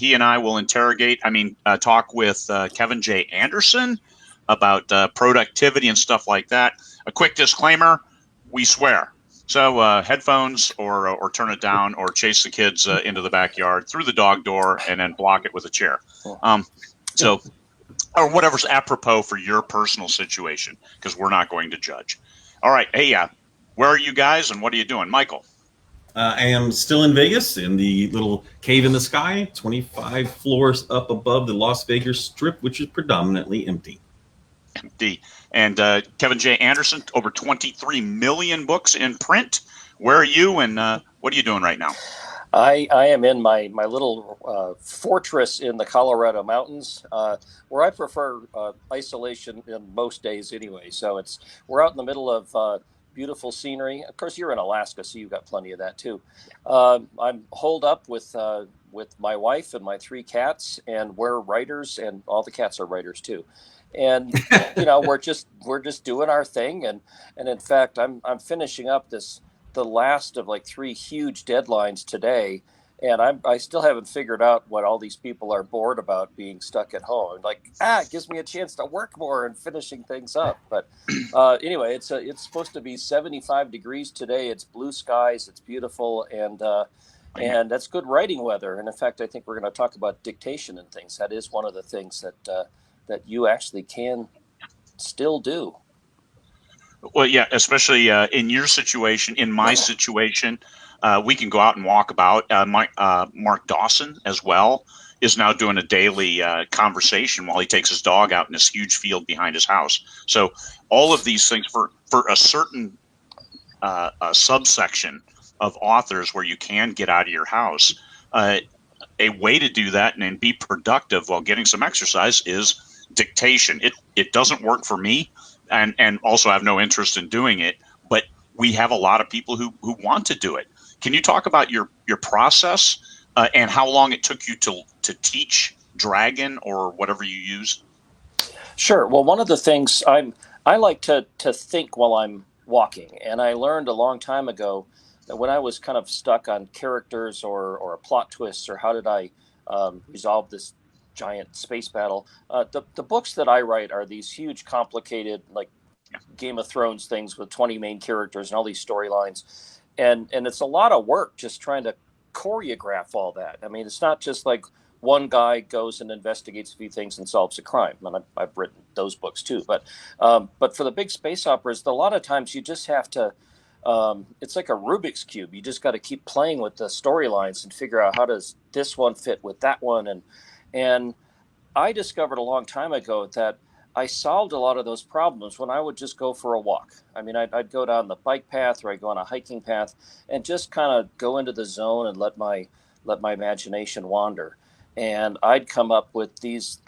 he and I will talk with Kevin J. Anderson about productivity and stuff like that. A quick disclaimer, we swear. So headphones or turn it down or chase the kids into the backyard through the dog door and then block it with a chair. Or whatever's apropos for your personal situation, because we're not going to judge. All right. Hey, where are you guys and what are you doing? Michael. I am still in Vegas in the little cave in the sky, 25 floors up above the Las Vegas Strip, which is predominantly empty. Empty. And Kevin J. Anderson, over 23 million books in print. Where are you and what are you doing right now? I am in my little fortress in the Colorado mountains, where I prefer isolation in most days anyway. So we're out in the middle of beautiful scenery. Of course, you're in Alaska, so you've got plenty of that too. I'm holed up with my wife and my 3 cats, and we're writers, and all the cats are writers too. And we're just doing our thing, and in fact, I'm finishing up the last of like 3 huge deadlines today, and I still haven't figured out what all these people are bored about being stuck at home. Like, it gives me a chance to work more and finishing things up. But anyway, it's supposed to be 75 degrees today. It's blue skies. It's beautiful, and that's good writing weather. And in fact, I think we're going to talk about dictation and things. That is one of the things that you actually can still do. Well, yeah, especially in your situation, in my situation, we can go out and walk about. Mark Dawson as well is now doing a daily conversation while he takes his dog out in this huge field behind his house. So all of these things for a certain subsection of authors where you can get out of your house, a way to do that and be productive while getting some exercise is dictation. It doesn't work for me. And also I have no interest in doing it, but we have a lot of people who want to do it. Can you talk about your process and how long it took you to teach Dragon or whatever you use? Sure. Well, one of the things I like to think while I'm walking, and I learned a long time ago that when I was kind of stuck on characters or a plot twists or how did I resolve this giant space battle. The books that I write are these huge, complicated, like Game of Thrones things with 20 main characters and all these storylines. And it's a lot of work just trying to choreograph all that. I mean, it's not just like one guy goes and investigates a few things and solves a crime. And I've written those books too. But for the big space operas, a lot of times you just have to, it's like a Rubik's Cube. You just got to keep playing with the storylines and figure out how does this one fit with that one. And I discovered a long time ago that I solved a lot of those problems when I would just go for a walk. I mean, I'd go down the bike path or I'd go on a hiking path and just kind of go into the zone and let my imagination wander. And I'd come up with these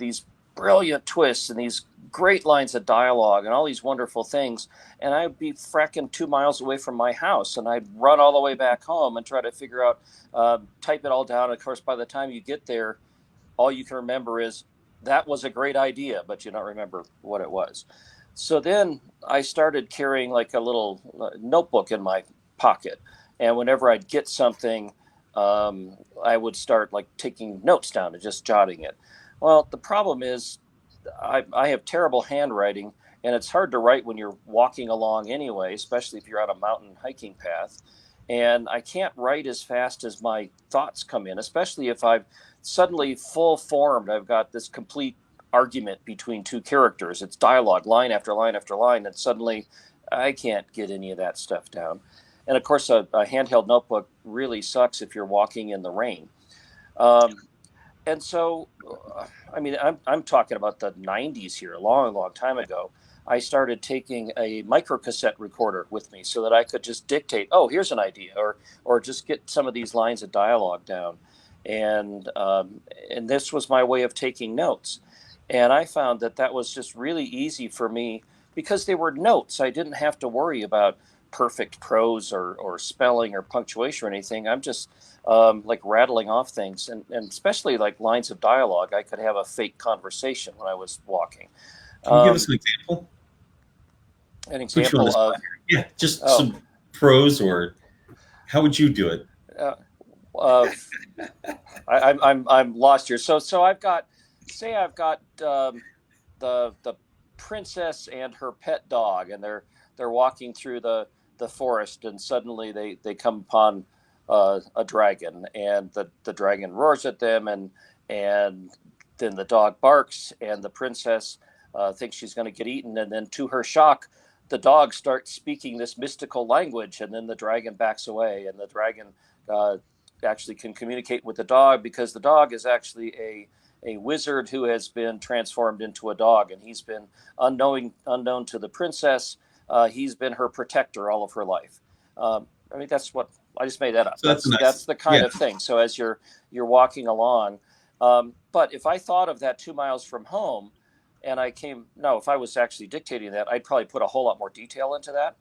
brilliant twists and these great lines of dialogue and all these wonderful things. And I'd be fracking 2 miles away from my house and I'd run all the way back home and try to figure out, type it all down. And of course, by the time you get there, all you can remember is that was a great idea, but you don't remember what it was. So then I started carrying like a little notebook in my pocket. And whenever I'd get something, I would start like taking notes down and just jotting it. Well, the problem is I have terrible handwriting and it's hard to write when you're walking along anyway, especially if you're on a mountain hiking path. And I can't write as fast as my thoughts come in, especially if I've suddenly full formed. I've got this complete argument between 2 characters. It's dialogue, line after line after line, and suddenly I can't get any of that stuff down. And of course, a handheld notebook really sucks if you're walking in the rain. And so, I mean, I'm talking about the 90s here, a long, long time ago. I started taking a microcassette recorder with me so that I could just dictate, oh, here's an idea, or just get some of these lines of dialogue down. And this was my way of taking notes. And I found that was just really easy for me because they were notes. I didn't have to worry about perfect prose or spelling or punctuation or anything. I'm just like rattling off things. And especially like lines of dialogue, I could have a fake conversation when I was walking. Can you give us an example? An example of some prose, or how would you do it? uh, I'm lost here. So I've got, say I've got the princess and her pet dog, and they're walking through the forest, and suddenly they come upon a dragon, and the dragon roars at them, and then the dog barks, and the princess thinks she's going to get eaten, and then to her shock, the dog starts speaking this mystical language, and then the dragon backs away, and the dragon uh, actually can communicate with the dog, because the dog is actually a wizard who has been transformed into a dog, and he's been unknown to the princess. He's been her protector all of her life. I mean, that's what I just made that up. So that's nice. That's the kind of thing. So as you're walking along, but if I thought of that 2 miles from home, and if I was actually dictating that, I'd probably put a whole lot more detail into that.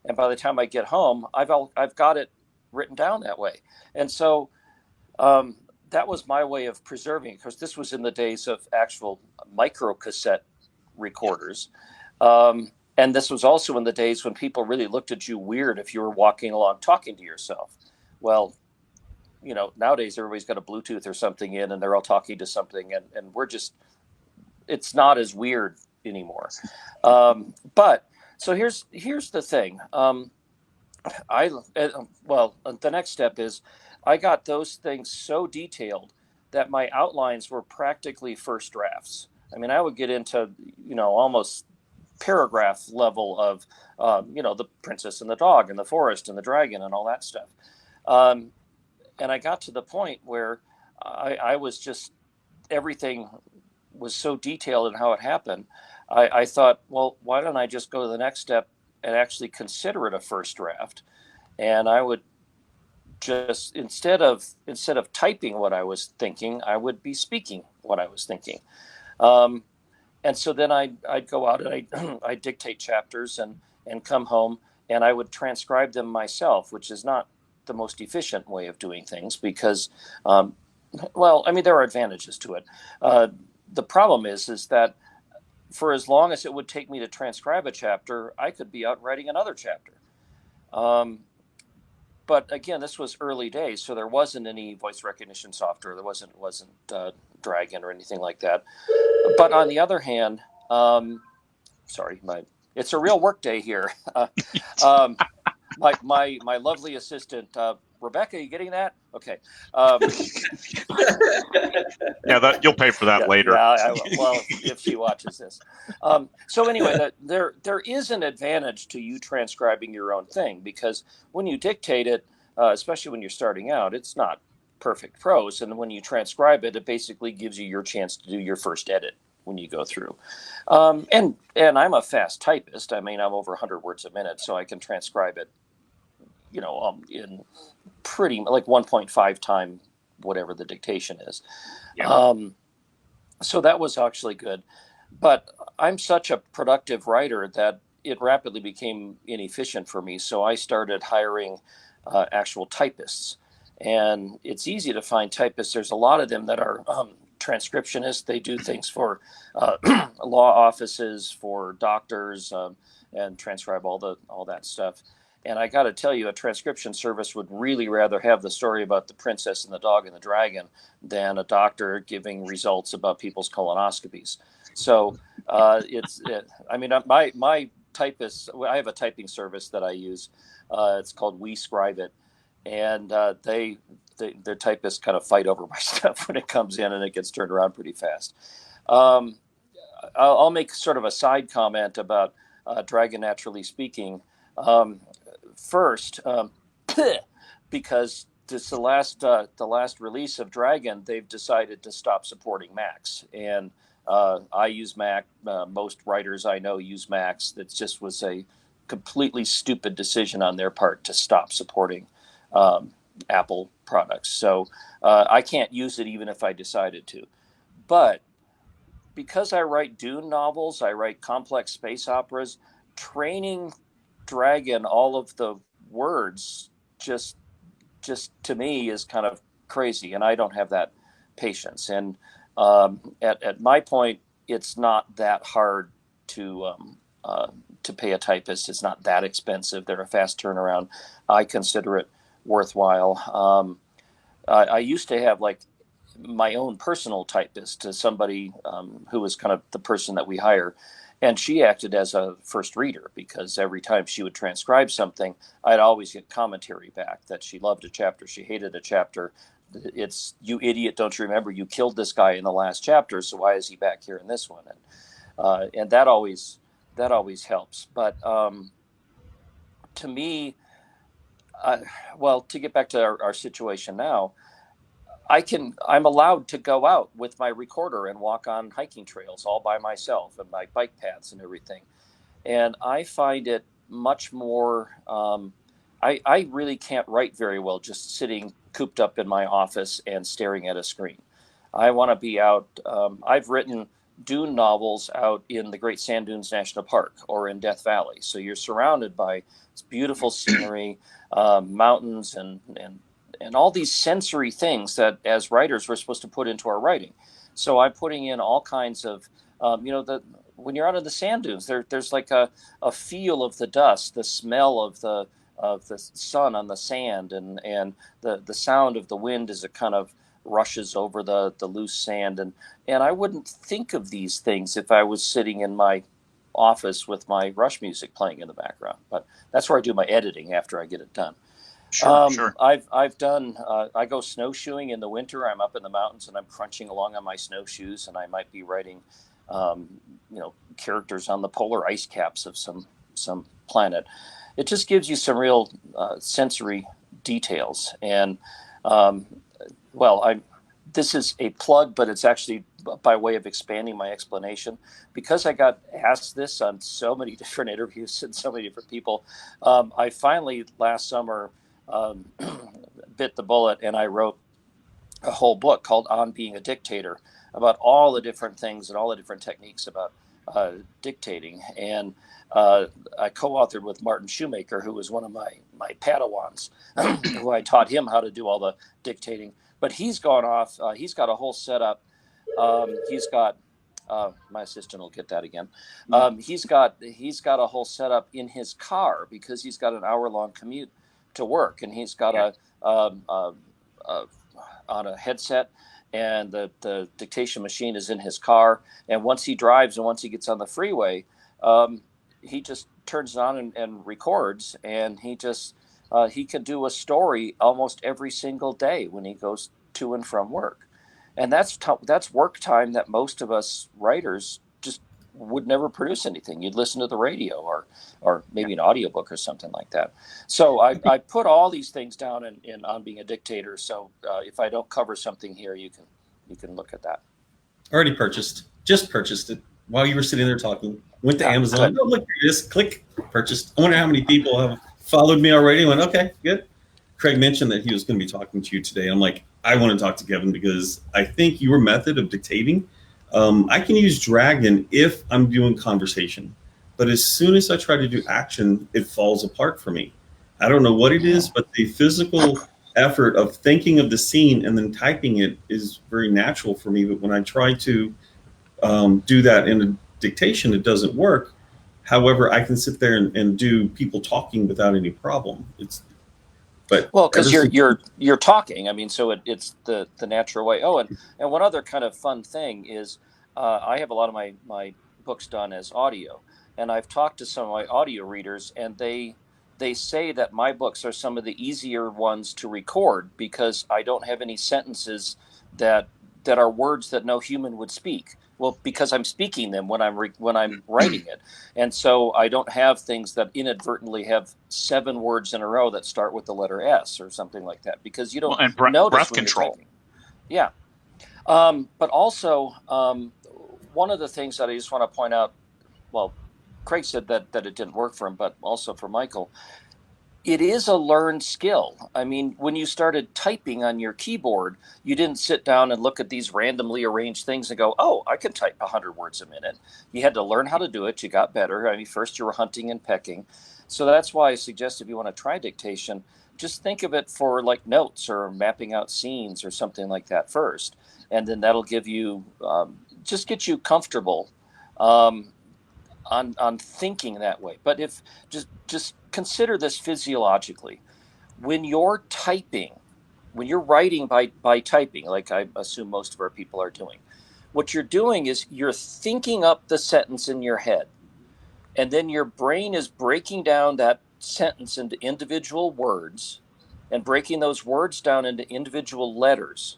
And by the time I get home, I've got it written down that way. And so that was my way of preserving, because this was in the days of actual micro cassette recorders. And this was also in the days when people really looked at you weird if you were walking along talking to yourself. Well, nowadays everybody's got a Bluetooth or something in, and they're all talking to something, and it's not as weird anymore. But so here's the thing. The next step is I got those things so detailed that my outlines were practically first drafts. I mean, I would get into, almost paragraph level of, the princess and the dog and the forest and the dragon and all that stuff. And I got to the point where I was just, everything was so detailed in how it happened. I thought, well, why don't I just go to the next step and actually consider it a first draft? And I would just, instead of typing what I was thinking, I would be speaking what I was thinking. And so then I'd go out and I'd dictate chapters and come home, and I would transcribe them myself, which is not the most efficient way of doing things, because, there are advantages to it. The problem is that for as long as it would take me to transcribe a chapter, I could be out writing another chapter. But again, this was early days, so there wasn't any voice recognition software. There wasn't Dragon or anything like that. But on the other hand, it's a real work day here. My lovely assistant, Rebecca, you getting that? Okay. Yeah, you'll pay for that later. Yeah, if she watches this. So anyway, there is an advantage to you transcribing your own thing, because when you dictate it, especially when you're starting out, it's not perfect prose, and when you transcribe it, it basically gives you your chance to do your first edit when you go through. And I'm a fast typist. I mean, I'm over 100 words a minute, so I can transcribe it, in pretty like 1.5 time whatever the dictation is. Yeah. So that was actually good. But I'm such a productive writer that it rapidly became inefficient for me. So I started hiring actual typists. And it's easy to find typists. There's a lot of them that are transcriptionists. They do things for law offices, for doctors, and transcribe all that stuff. And I got to tell you, a transcription service would really rather have the story about the princess and the dog and the dragon than a doctor giving results about people's colonoscopies. So my typists, I have a typing service that I use. It's called WeScribe It. And their typists kind of fight over my stuff when it comes in, and it gets turned around pretty fast. I'll make sort of a side comment about Dragon Naturally Speaking. First, because this the last release of Dragon, they've decided to stop supporting Macs, and I use Mac. Most writers I know use Macs. That just was a completely stupid decision on their part to stop supporting Apple products. So I can't use it even if I decided to. But because I write Dune novels, I write complex space operas, training Dragon all of the words just to me is kind of crazy, and I don't have that patience. And at my point, it's not that hard to pay a typist. It's not that expensive. They're a fast turnaround. I consider it worthwhile. I used to have like my own personal typist, to somebody who was kind of the person that we hire. And she acted as a first reader, because every time she would transcribe something, I'd always get commentary back that she loved a chapter, she hated a chapter. It's, you idiot, don't you remember you killed this guy in the last chapter, so why is he back here in this one? And that always helps. But to me, well, to get back to our situation now, I'm allowed to go out with my recorder and walk on hiking trails all by myself, and my bike paths and everything. And I find it much more. I really can't write very well just sitting cooped up in my office and staring at a screen. I want to be out. I've written dune novels out in the Great Sand Dunes National Park or in Death Valley. So you're surrounded by beautiful scenery, mountains, and all these sensory things that as writers we're supposed to put into our writing. So I'm putting in all kinds of, when you're out in the sand dunes, there's like a feel of the dust, the smell of the sun on the sand, and the sound of the wind as it kind of rushes over the loose sand. And I wouldn't think of these things if I was sitting in my office with my Rush music playing in the background. But that's where I do my editing after I get it done. Sure. I've done. I go snowshoeing in the winter. I'm up in the mountains and I'm crunching along on my snowshoes, and I might be writing, characters on the polar ice caps of some planet. It just gives you some real sensory details. And well, this is a plug, but it's actually by way of expanding my explanation, because I got asked this on so many different interviews and so many different people. I finally last summer bit the bullet, and I wrote a whole book called On Being a Dictator, about all the different things and all the different techniques about dictating. And I co-authored with Martin Shoemaker, who was one of my Padawans, who I taught him how to do all the dictating. But he's gone off. He's got a whole setup. He's got my assistant will get that again. He's got a whole setup in his car, because he's got an hour-long commute to work, and he's got on a headset, and the dictation machine is in his car. And once he drives and once he gets on the freeway, he just turns it on and records, and he can do a story almost every single day when he goes to and from work. And that's work time that most of us writers just would never produce anything. You'd listen to the radio or maybe an audiobook or something like that. So I put all these things down in On Being a Dictator. So if I don't cover something here, you can look at that. Already just purchased it while you were sitting there talking. Went to Amazon. Oh, look at this. Click, purchased. I wonder how many people have followed me already. Went, okay, good. Craig mentioned that he was going to be talking to you today. I'm like, I want to talk to Kevin, because I think your method of dictating, I can use Dragon if I'm doing conversation, but as soon as I try to do action, it falls apart for me. I don't know what it is, but the physical effort of thinking of the scene and then typing it is very natural for me. But when I try to do that in a dictation, it doesn't work. However, I can sit there and do people talking without any problem. Because you're talking. I mean, so it's the natural way. Oh, and one other kind of fun thing is I have a lot of my books done as audio, and I've talked to some of my audio readers, and they say that my books are some of the easier ones to record, because I don't have any sentences that are words that no human would speak. Well, because I'm speaking them when I'm writing it, and so I don't have things that inadvertently have 7 words in a row that start with the letter S or something like that, because you don't notice breath when control. You're typing. Yeah, but also one of the things that I just want to point out. Well, Craig said that it didn't work for him, but also for Michael. It is a learned skill. I mean, when you started typing on your keyboard, you didn't sit down and look at these randomly arranged things and go, oh, I can type 100 words a minute. You had to learn how to do it. You got better. I mean, first you were hunting and pecking. So that's why I suggest if you want to try dictation, just think of it for like notes or mapping out scenes or something like that first. And then that'll give you, just get you comfortable on thinking that way. But if just consider this physiologically. When you're typing, when you're writing by typing, like I assume most of our people are doing, what you're doing is you're thinking up the sentence in your head, and then your brain is breaking down that sentence into individual words and breaking those words down into individual letters,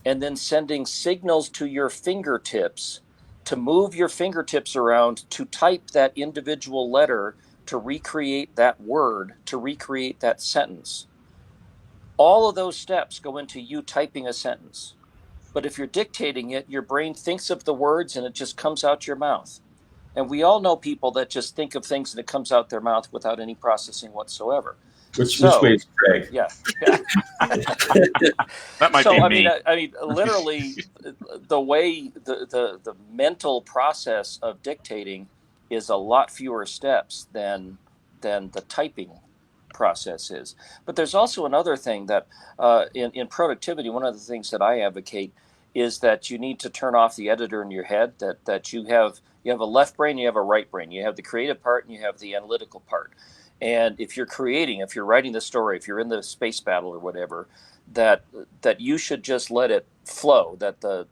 and then sending signals to your fingertips to move your fingertips around to type that individual letter, to recreate that word, to recreate that sentence. All of those steps go into you typing a sentence. But if you're dictating it, your brain thinks of the words and it just comes out your mouth. And we all know people that just think of things and it comes out their mouth without any processing whatsoever. Which way is Craig? Yeah. That might be me. I mean, literally, the way the mental process of dictating is a lot fewer steps than the typing process is. But there's also another thing that in productivity, one of the things that I advocate is that you need to turn off the editor in your head, that you have a left brain, you have a right brain, you have the creative part and you have the analytical part. And if you're creating, if you're writing the story, if you're in the space battle or whatever, that you should just let it flow, that the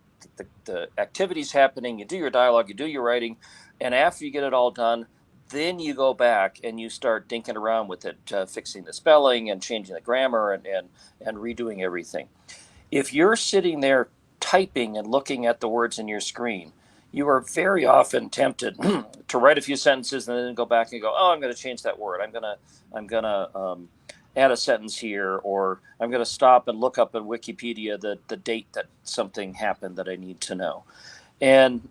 activity's happening, you do your dialogue, you do your writing, and after you get it all done, then you go back and you start dinking around with it, fixing the spelling and changing the grammar and redoing everything. If you're sitting there typing and looking at the words in your screen, you are very often tempted to write a few sentences and then go back and go, oh, I'm going to change that word. I'm gonna add a sentence here, or I'm going to stop and look up in Wikipedia the date that something happened that I need to know. And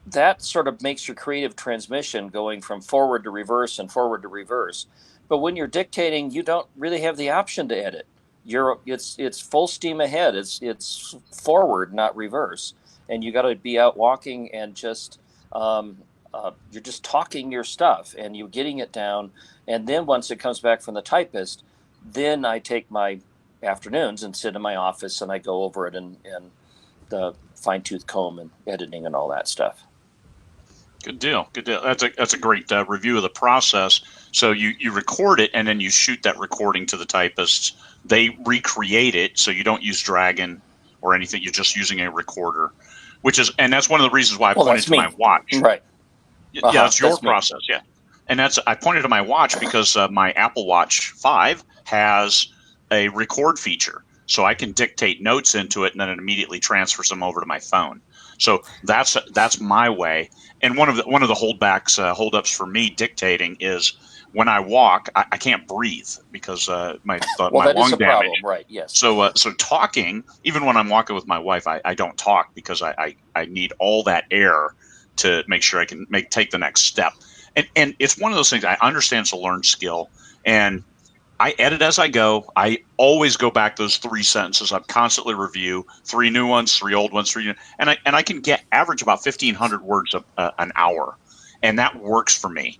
that sort of makes your creative transmission going from forward to reverse and forward to reverse. But when you're dictating, you don't really have the option to edit. It's full steam ahead. It's forward, not reverse. And you got to be out walking and just you're just talking your stuff and you're getting it down. And then once it comes back from the typist, then I take my afternoons and sit in my office and I go over it and the fine tooth comb and editing and all that stuff. Good deal. Good deal. That's a great review of the process. So you record it and then you shoot that recording to the typists. They recreate it, so you don't use Dragon or anything. You're just using a recorder, and that's one of the reasons why I pointed to my watch. Right. Yeah, that's your process. Me. Yeah, and I pointed to my watch because my Apple Watch 5 has a record feature, so I can dictate notes into it and then it immediately transfers them over to my phone. So that's my way. And one of the holdups for me dictating is when I walk, I can't breathe because my lung damage. Problem, right? Yes. So talking, even when I'm walking with my wife, I don't talk because I need all that air to make sure I can take the next step. And it's one of those things. I understand it's a learned skill, and I edit as I go. I always go back those 3 sentences. I constantly review 3 new ones, 3 old ones, 3 new, and I can average about 1,500 words an hour, and that works for me.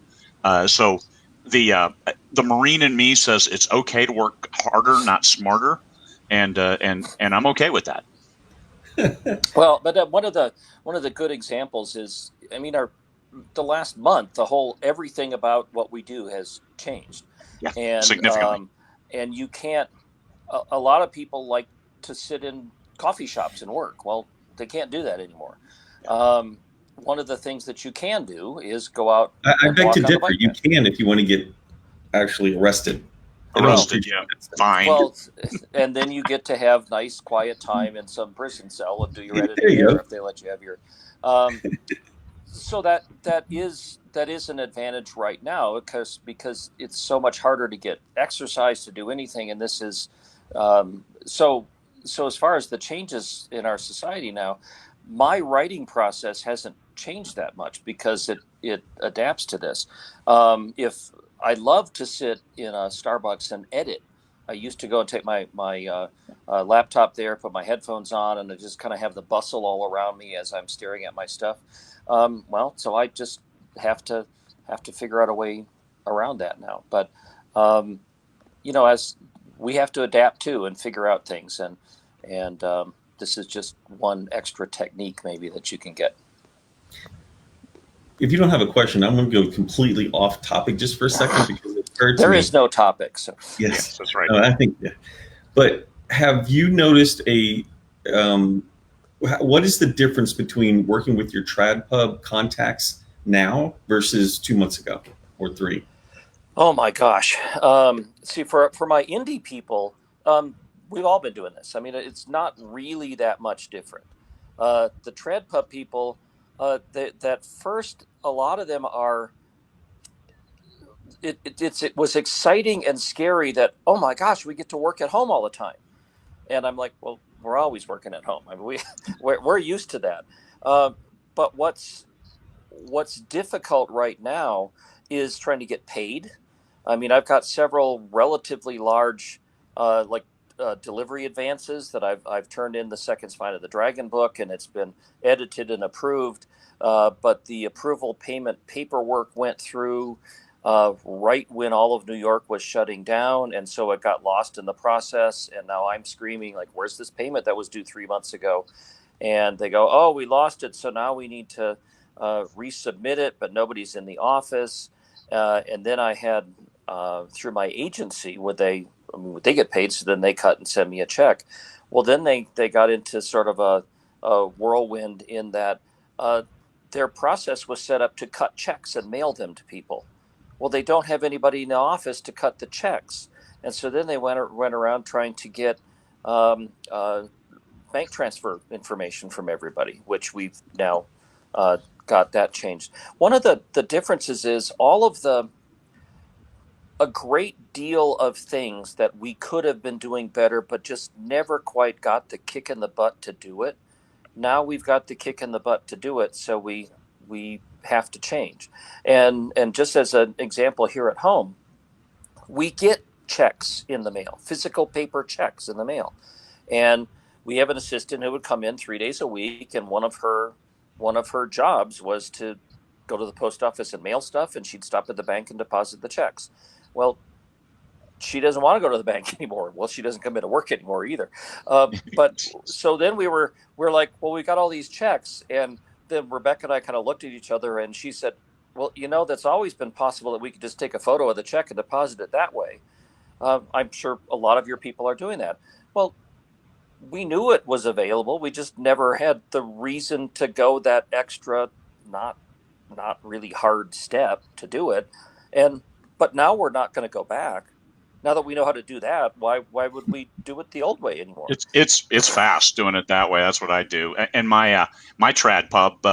So the Marine in me says it's okay to work harder, not smarter, and I'm okay with that. Well, but one of the good examples is, I mean, the last month, everything about what we do has changed. Yeah, and significantly. And you can't. A lot of people like to sit in coffee shops and work. Well, they can't do that anymore. One of the things that you can do is go out. I beg to differ. You can if you want to get actually arrested. Arrested, yeah, fine. Well, and then you get to have nice, quiet time in some prison cell and do your editing there if they let you have your. So that is an advantage right now because it's so much harder to get exercise, to do anything, and this is so as far as the changes in our society now, my writing process hasn't changed that much because it adapts to this. If I love to sit in a Starbucks and edit, I used to go and take my laptop there, put my headphones on, and I just kind of have the bustle all around me as I'm staring at my stuff. So I just have to figure out a way around that now. But as we have to adapt too and figure out things, and this is just one extra technique maybe that you can get. If you don't have a question, I'm going to go completely off topic just for a second because it occurred to me. There is no topic. So. Yes, that's right. I think, yeah. But have you noticed what is the difference between working with your trad pub contacts now versus 2 months ago or three? Oh my gosh. See, for my indie people, we've all been doing this. I mean, it's not really that much different. The trad pub people, that first, a lot of them are. It was exciting and scary that, oh my gosh, we get to work at home all the time. And I'm like, well, we're always working at home. I mean, we're used to that. Uh, but what's difficult right now is trying to get paid. I mean, I've got several relatively large, delivery advances that I've turned in the second spine of the Dragon book, and it's been edited and approved. But the approval payment paperwork went through right when all of New York was shutting down, and so it got lost in the process. And now I'm screaming like, "Where's this payment that was due 3 months ago?" And they go, "Oh, we lost it, so now we need to resubmit it," but nobody's in the office. And then I had through my agency, would they get paid? So then they cut and send me a check. Well, then they got into sort of a whirlwind in that their process was set up to cut checks and mail them to people. Well, they don't have anybody in the office to cut the checks, and so then they went around trying to get bank transfer information from everybody, which we've now got that changed. One of the differences is a great deal of things that we could have been doing better, but just never quite got the kick in the butt to do it. Now we've got the kick in the butt to do it, so we have to change. And just as an example, here at home, we get checks in the mail, physical paper checks in the mail, and we have an assistant who would come in 3 days a week, and one of her jobs was to go to the post office and mail stuff, and she'd stop at the bank and deposit the checks. Well, she doesn't want to go to the bank anymore. Well, she doesn't come into work anymore either. But so then we're like, well, we got all these checks, and then Rebecca and I kind of looked at each other, and she said, well, that's always been possible that we could just take a photo of the check and deposit it that way. I'm sure a lot of your people are doing that. Well, we knew it was available. We just never had the reason to go that extra, not not really hard step to do it. And but now we're not going to go back. Now that we know how to do that, why would we do it the old way anymore? It's fast doing it that way. That's what I do. And my trad pub,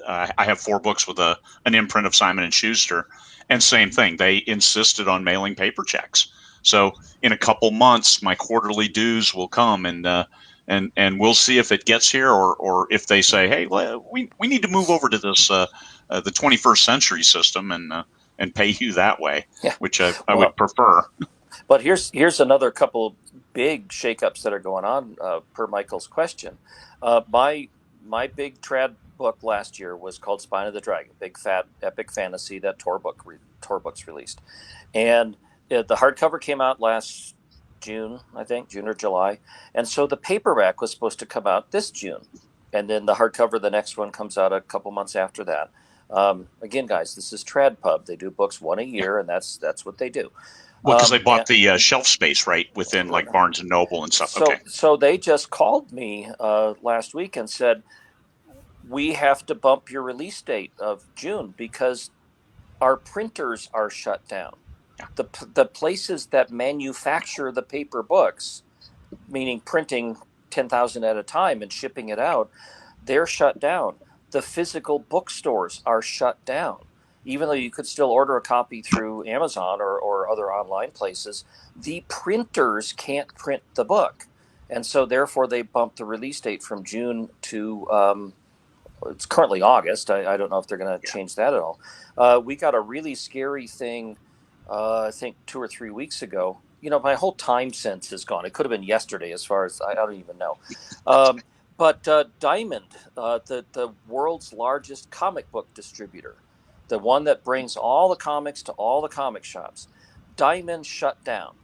I have 4 books with an imprint of Simon and Schuster, and same thing. They insisted on mailing paper checks. So in a couple months, my quarterly dues will come, and we'll see if it gets here, or if they say, hey, we need to move over to this the 21st century system and pay you that way, Yeah. which I would prefer. But here's another couple big shakeups that are going on per Michael's question. My big trad book last year was called Spine of the Dragon, big fat epic fantasy that Tor Books released, and the hardcover came out last June, I think, June or July, and so the paperback was supposed to come out this June, and then the hardcover, the next one, comes out a couple months after that. Again, guys, this is Trad Pub. They do books one a year, and that's what they do. Well, because they bought the shelf space right within like Barnes and Noble and stuff. So they just called me last week and said, we have to bump your release date of June because our printers are shut down. Yeah. The places that manufacture the paper books, meaning printing 10,000 at a time and shipping it out, they're shut down. The physical bookstores are shut down. Even though you could still order a copy through Amazon or other online places, the printers can't print the book. And so therefore they bumped the release date from June to, it's currently August. I don't know if they're going to change that at all. We got a really scary thing, I think 2 or 3 weeks ago. My whole time sense is gone. It could have been yesterday as far as, I don't even know. But Diamond, the world's largest comic book distributor, the one that brings all the comics to all the comic shops, Diamond shut down.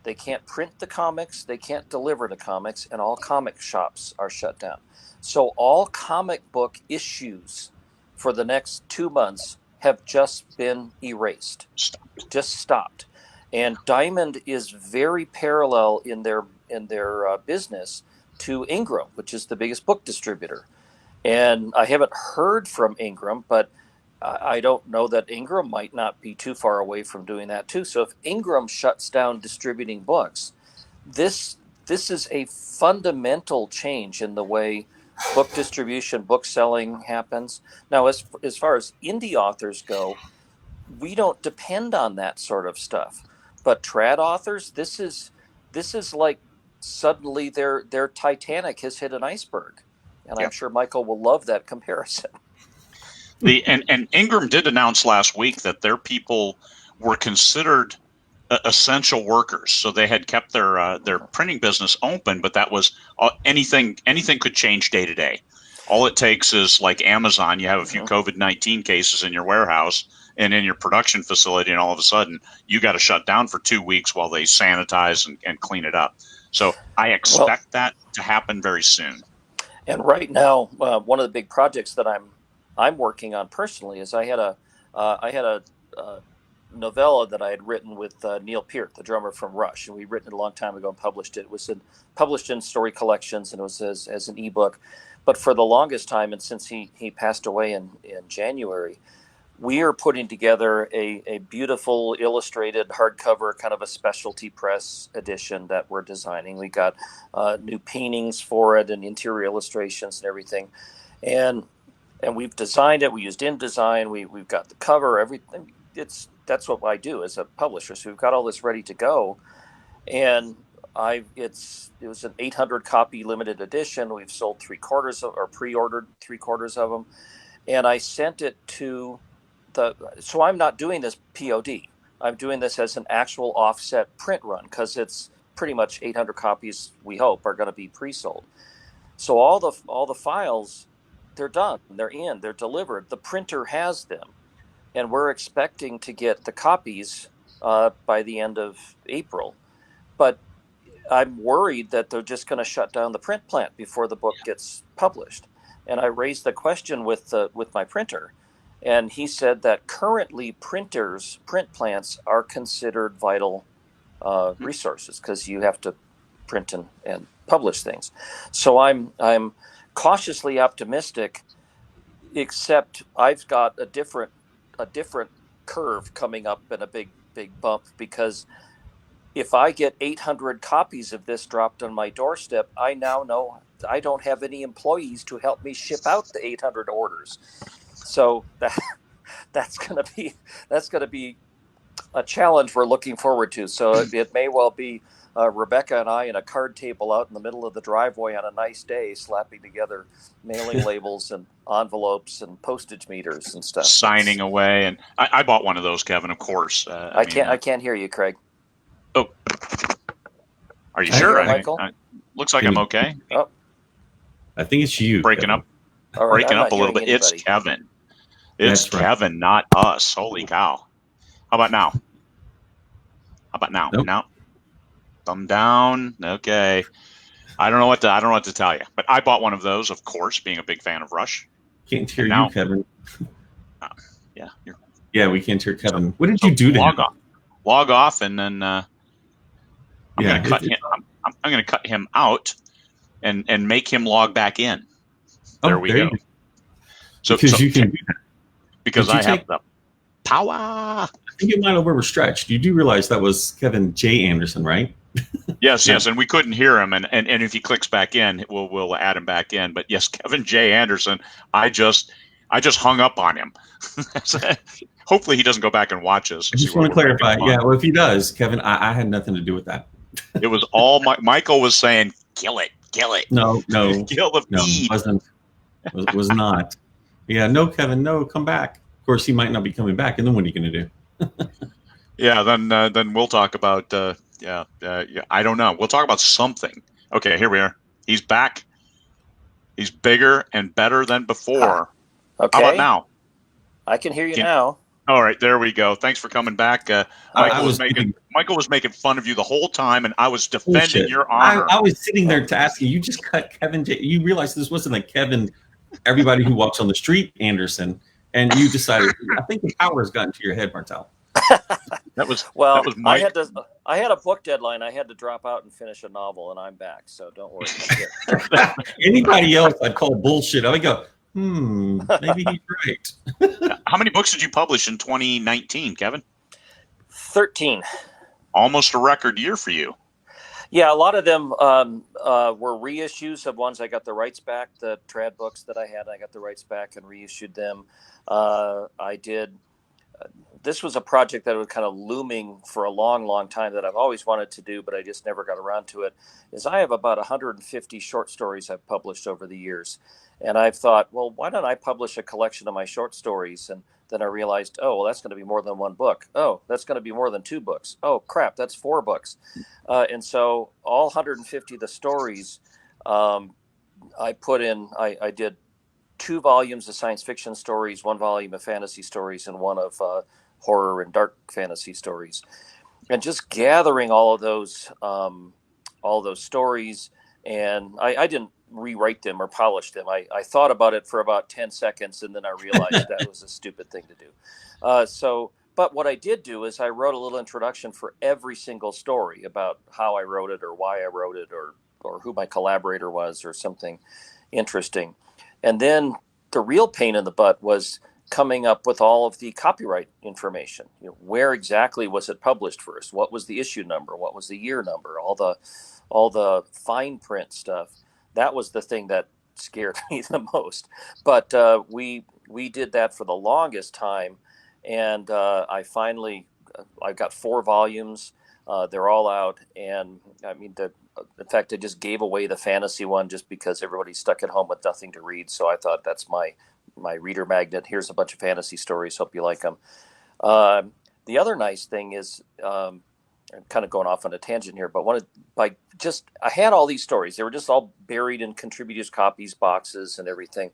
They can't print the comics, they can't deliver the comics, and all comic shops are shut down. So all comic book issues for the next 2 months have just been erased, just stopped. And Diamond is very parallel in in their business to Ingram, which is the biggest book distributor. And I haven't heard from Ingram, but I don't know that Ingram might not be too far away from doing that too. So if Ingram shuts down distributing books, this is a fundamental change in the way book distribution, book selling happens. Now, as far as indie authors go, we don't depend on that sort of stuff. But trad authors, this is like suddenly their Titanic has hit an iceberg. And I'm sure Michael will love that comparison. And Ingram did announce last week that their people were considered essential workers, so they had kept their printing business open, but that was anything could change day to day. All it takes is, like Amazon, you have a few COVID-19 cases in your warehouse and in your production facility, and all of a sudden you got to shut down for 2 weeks while they sanitize and clean it up. So I expect that to happen very soon. And right now, one of the big projects that I'm working on personally is I had a novella that I had written with Neil Peart, the drummer from Rush, and we written it a long time ago and published it. It was published in Story Collections, and it was as an ebook. But for the longest time, and since he passed away in January, we are putting together a beautiful illustrated hardcover, kind of a specialty press edition that we're designing. We got new paintings for it and interior illustrations and everything, and we've designed it. We used InDesign. We've got the cover, everything. That's what I do as a publisher. So we've got all this ready to go, and it was an 800 copy limited edition. We've sold pre-ordered 3/4 of them, and I sent it to so I'm not doing this POD. I'm doing this as an actual offset print run because it's pretty much 800 copies. We hope are going to be pre-sold. So all the files, they're done. They're in. They're delivered. The printer has them, and we're expecting to get the copies by the end of April. But I'm worried that they're just going to shut down the print plant before the book gets published. And I raised the question with my printer, and he said that currently print plants are considered vital resources because you have to print and publish things. So I'm cautiously optimistic, except I've got a different curve coming up and a big bump, because if I get 800 copies of this dropped on my doorstep, I now know I don't have any employees to help me ship out the 800 orders. So that's going to be a challenge we're looking forward to. So it may well be Rebecca and I in a card table out in the middle of the driveway on a nice day, slapping together mailing labels and envelopes and postage meters and stuff. Signing away. And I bought one of those, Kevin, of course. I can't hear you, Craig. Oh, are you sure? Michael? Looks like I'm okay. Oh, I think it's you. Breaking Kevin. up. all right, Breaking I'm up a not little bit. hearing It's anybody. Kevin. It's That's right. Kevin, not us. Holy cow. How about now? Nope. Now? Thumb down. Okay. I don't know what to tell you. But I bought one of those, of course, being a big fan of Rush. Can't hear Now- you, Kevin. Yeah. Yeah, we can't hear Kevin. What did you do to him? Log off, and then I'm Yeah, going to cut him out and make him log back in. There we go. So You can do that. because Did you I have take- the power. I think you might have overstretched. You do realize that was Kevin J. Anderson, right? Yes, and we couldn't hear him, and if he clicks back in, we'll add him back in. But yes, Kevin J. Anderson, I just hung up on him. Hopefully, he doesn't go back and watch us. I just want to clarify. Yeah, well, if he does, Kevin, I had nothing to do with that. It was all Michael was saying. Kill it. No, Kill the no, feed. was not. Yeah, no, Kevin, no, come back. Of course, he might not be coming back, and then what are you going to do? Yeah, then we'll talk about. I don't know. We'll talk about something. Okay, here we are. He's back. He's bigger and better than before. Okay. How about now? I can hear you now. All right, there we go. Thanks for coming back. Michael was making fun of you the whole time, and I was defending Bullshit. your honor. I was sitting there to ask you. You just cut Kevin J. You realize this wasn't like Kevin, everybody who walks on the street, Anderson, and you decided. I think the power has gotten to your head, Martelle. That was Well, Mike. I had a book deadline. I had to drop out and finish a novel, and I'm back. So don't worry. I'm here. Anybody else I'd call bullshit. I would go, maybe he's right. How many books did you publish in 2019, Kevin? 13. Almost a record year for you. Yeah, a lot of them were reissues of ones I got the rights back. The trad books that I had, I got the rights back and reissued them. I did. This was a project that was kind of looming for a long, long time that I've always wanted to do, but I just never got around to it. Is I have about 150 short stories I've published over the years, and I've thought, well, why don't I publish a collection of my short stories? And then I realized, oh, well, that's going to be more than one book. Oh, that's going to be more than 2 books. Oh, crap, that's 4 books. And so all 150 of the stories I put in, I did 2 volumes of science fiction stories, 1 volume of fantasy stories, and 1 of horror and dark fantasy stories. And just gathering all those stories, and I didn't rewrite them or polish them. I thought about it for about 10 seconds, and then I realized that was a stupid thing to do. But what I did do is I wrote a little introduction for every single story about how I wrote it or why I wrote it or who my collaborator was or something interesting. And then the real pain in the butt was coming up with all of the copyright information. Where exactly was it published first? What was the issue number? What was the year number? All the fine print stuff. That was the thing that scared me the most. But we did that for the longest time, and I got 4 volumes. They're all out, and I mean, in fact, I just gave away the fantasy one just because everybody's stuck at home with nothing to read. So I thought that's my reader magnet. Here's a bunch of fantasy stories. Hope you like them. The other nice thing is, I'm kind of going off on a tangent here, but I had all these stories. They were just all buried in contributors' copies boxes and everything.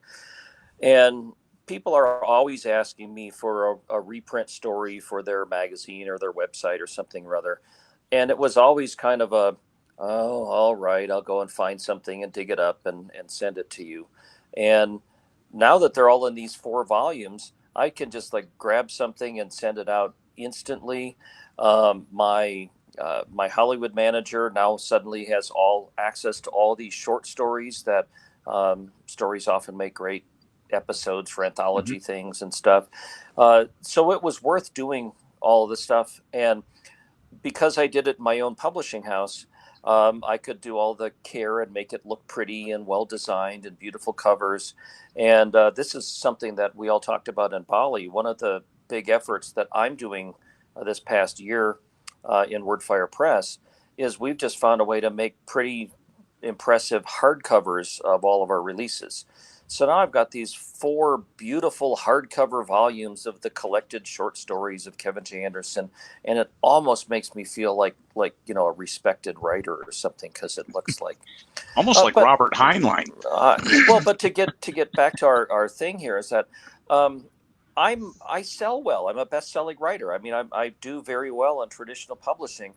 And people are always asking me for a reprint story for their magazine or their website or something or other. And it was always kind of oh, all right, I'll go and find something and dig it up and send it to you. And now that they're all in these 4 volumes, I can just grab something and send it out instantly. My Hollywood manager now suddenly has all access to all these short stories that stories often make great episodes for anthology things and stuff. So it was worth doing all of the stuff. And because I did it in my own publishing house, I could do all the care and make it look pretty and well designed and beautiful covers. And this is something that we all talked about in Bali. One of the big efforts that I'm doing this past year in Wordfire Press is we've just found a way to make pretty impressive hardcovers of all of our releases. So now I've got these 4 beautiful hardcover volumes of the collected short stories of Kevin J. Anderson, and it almost makes me feel like a respected writer or something, because it looks like almost like Robert Heinlein. Well, but to get back to our thing here is that I sell well. I'm a best-selling writer. I mean, I do very well in traditional publishing,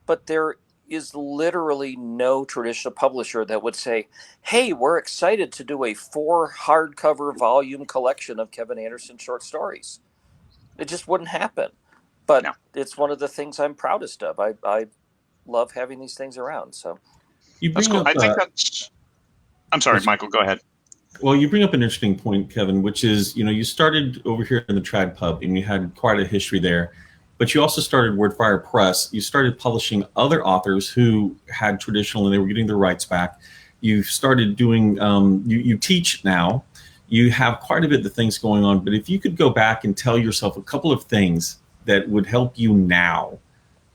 but there is literally no traditional publisher that would say, hey, we're excited to do a 4 hardcover volume collection of Kevin Anderson short stories. It just wouldn't happen. But It's one of the things I'm proudest of. I love having these things around. So that's cool. I think that's. I'm sorry, Michael, go ahead. Well, you bring up an interesting point, Kevin, which is, you started over here in the Trad Pub and you had quite a history there. But you also started Wordfire Press. You started publishing other authors who had traditional and they were getting their rights back. You started doing, you teach now. You have quite a bit of things going on. But if you could go back and tell yourself a couple of things that would help you now,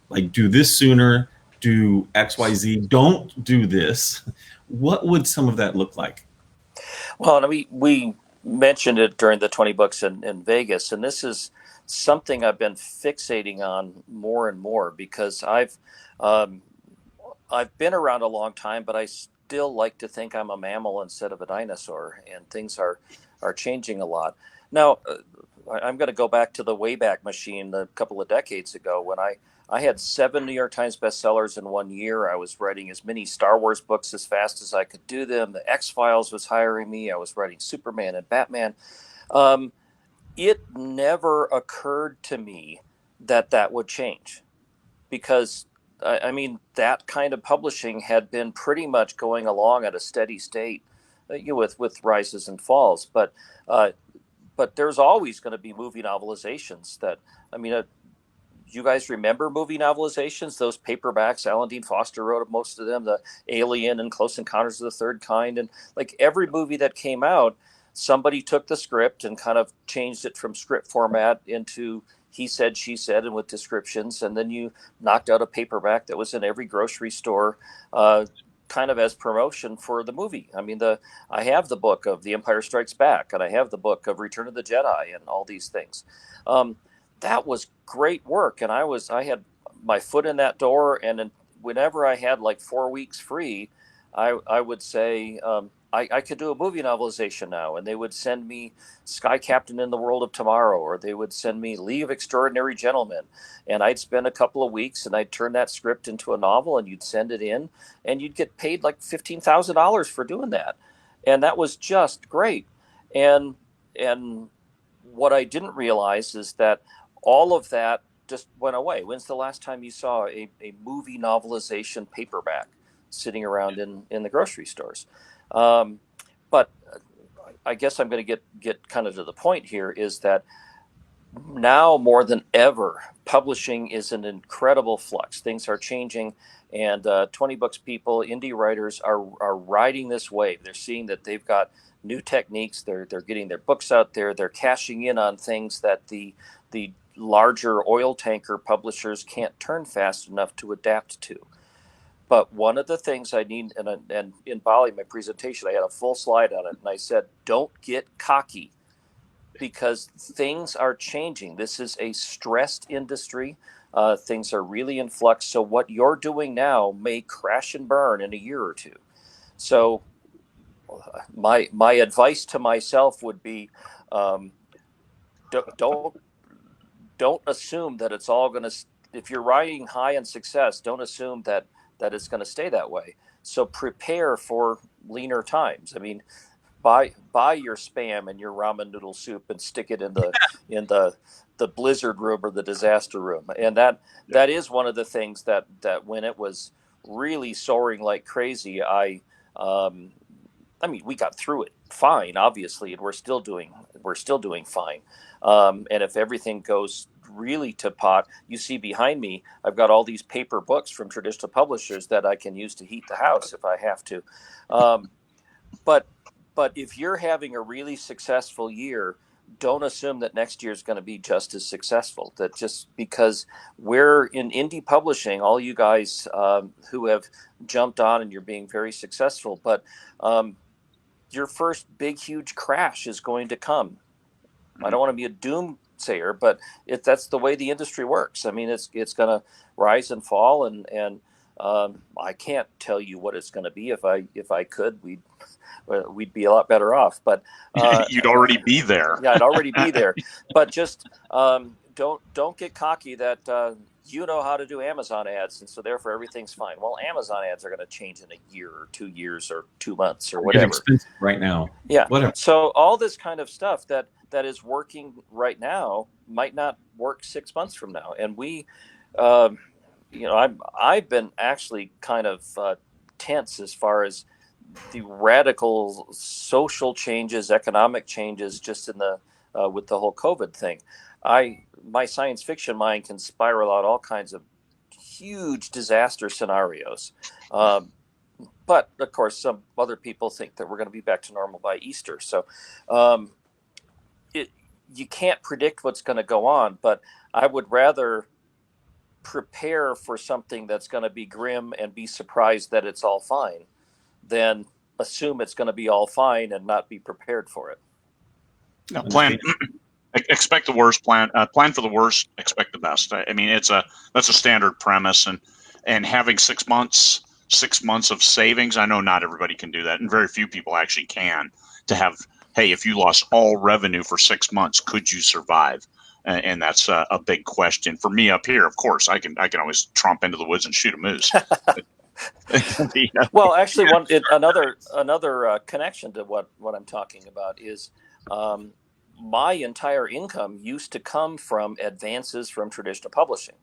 like do this sooner, do X, Y, Z, don't do this, what would some of that look like? Well, we mentioned it during the 20 books in Vegas, and this is something I've been fixating on more and more, because I've been around a long time, but I still like to think I'm a mammal instead of a dinosaur, and things are changing a lot. Now, I'm going to go back to the Wayback Machine a couple of decades ago when I had 7 New York Times bestsellers in 1 year. I was writing as many Star Wars books as fast as I could do them. The X-Files was hiring me. I was writing Superman and Batman. It never occurred to me that would change, because I mean, that kind of publishing had been pretty much going along at a steady state, with rises and falls. But there's always going to be movie novelizations that, I mean, you guys remember movie novelizations? Those paperbacks, Alan Dean Foster wrote most of them, the Alien and Close Encounters of the Third Kind. And like every movie that came out, somebody took the script and kind of changed it from script format into he said, she said, and with descriptions. And then you knocked out a paperback that was in every grocery store, kind of as promotion for the movie. I mean, I have the book of The Empire Strikes Back, and I have the book of Return of the Jedi, and all these things. That was great work, and I had my foot in that door. And whenever I had like 4 weeks free, I would say, I could do a movie novelization now, and they would send me Sky Captain in the World of Tomorrow, or they would send me League of Extraordinary Gentlemen, and I'd spend a couple of weeks and I'd turn that script into a novel, and you'd send it in, and you'd get paid like $15,000 for doing that, and that was just great. And what I didn't realize is that all of that just went away. When's the last time you saw a movie novelization paperback sitting around in the grocery stores? But I guess I'm going to get kind of to the point here, is that now more than ever, publishing is an incredible flux. Things are changing, and 20 Books people, indie writers are riding this wave. They're seeing that they've got new techniques. They're getting their books out there. They're cashing in on things that the larger oil tanker publishers can't turn fast enough to adapt to. But one of the things I need, and in Bali, my presentation, I had a full slide on it, and I said, don't get cocky, because things are changing. This is a stressed industry. Things are really in flux. So what you're doing now may crash and burn in a year or two. So my advice to myself would be, don't assume that it's all going to, if you're riding high in success, don't assume that it's going to stay that way. So prepare for leaner times. I mean, buy your Spam and your ramen noodle soup and stick it in the blizzard room or the disaster room. And that is one of the things that when it was really soaring like crazy, I mean, we got through it fine, obviously, and we're still doing fine. And if everything goes really to pot, you see behind me, I've got all these paper books from traditional publishers that I can use to heat the house if I have to. But if you're having a really successful year, don't assume that next year is going to be just as successful. That just because we're in indie publishing, all you guys who have jumped on and you're being very successful, but your first big, huge crash is going to come. I don't want to be a doomsayer, but that's the way the industry works. I mean, it's going to rise and fall, and I can't tell you what it's going to be. If I could, we'd be a lot better off. But you'd already be there. Yeah, I'd already be there. But just don't get cocky that you know how to do Amazon ads, and so therefore everything's fine. Well, Amazon ads are going to change in a year or 2 years or 2 months or whatever. It's expensive right now. Yeah. Whatever. So all this kind of stuff that is working right now might not work 6 months from now. And we, I've been actually kind of tense as far as the radical social changes, economic changes, just in the with the whole COVID thing. My science fiction mind can spiral out all kinds of huge disaster scenarios. But of course, some other people think that we're going to be back to normal by Easter. So you can't predict what's going to go on, but I would rather prepare for something that's going to be grim and be surprised that it's all fine than assume it's going to be all fine and not be prepared for it. No, expect the worst, plan for the worst, expect the best. I mean, that's a standard premise, and having 6 months of savings, I know not everybody can do that, and very few people actually can, to have, hey, if you lost all revenue for 6 months, could you survive? And that's a big question for me up here. Of course, I can always tromp into the woods and shoot a moose. Well, actually, another connection to what I'm talking about is, my entire income used to come from advances from traditional publishing.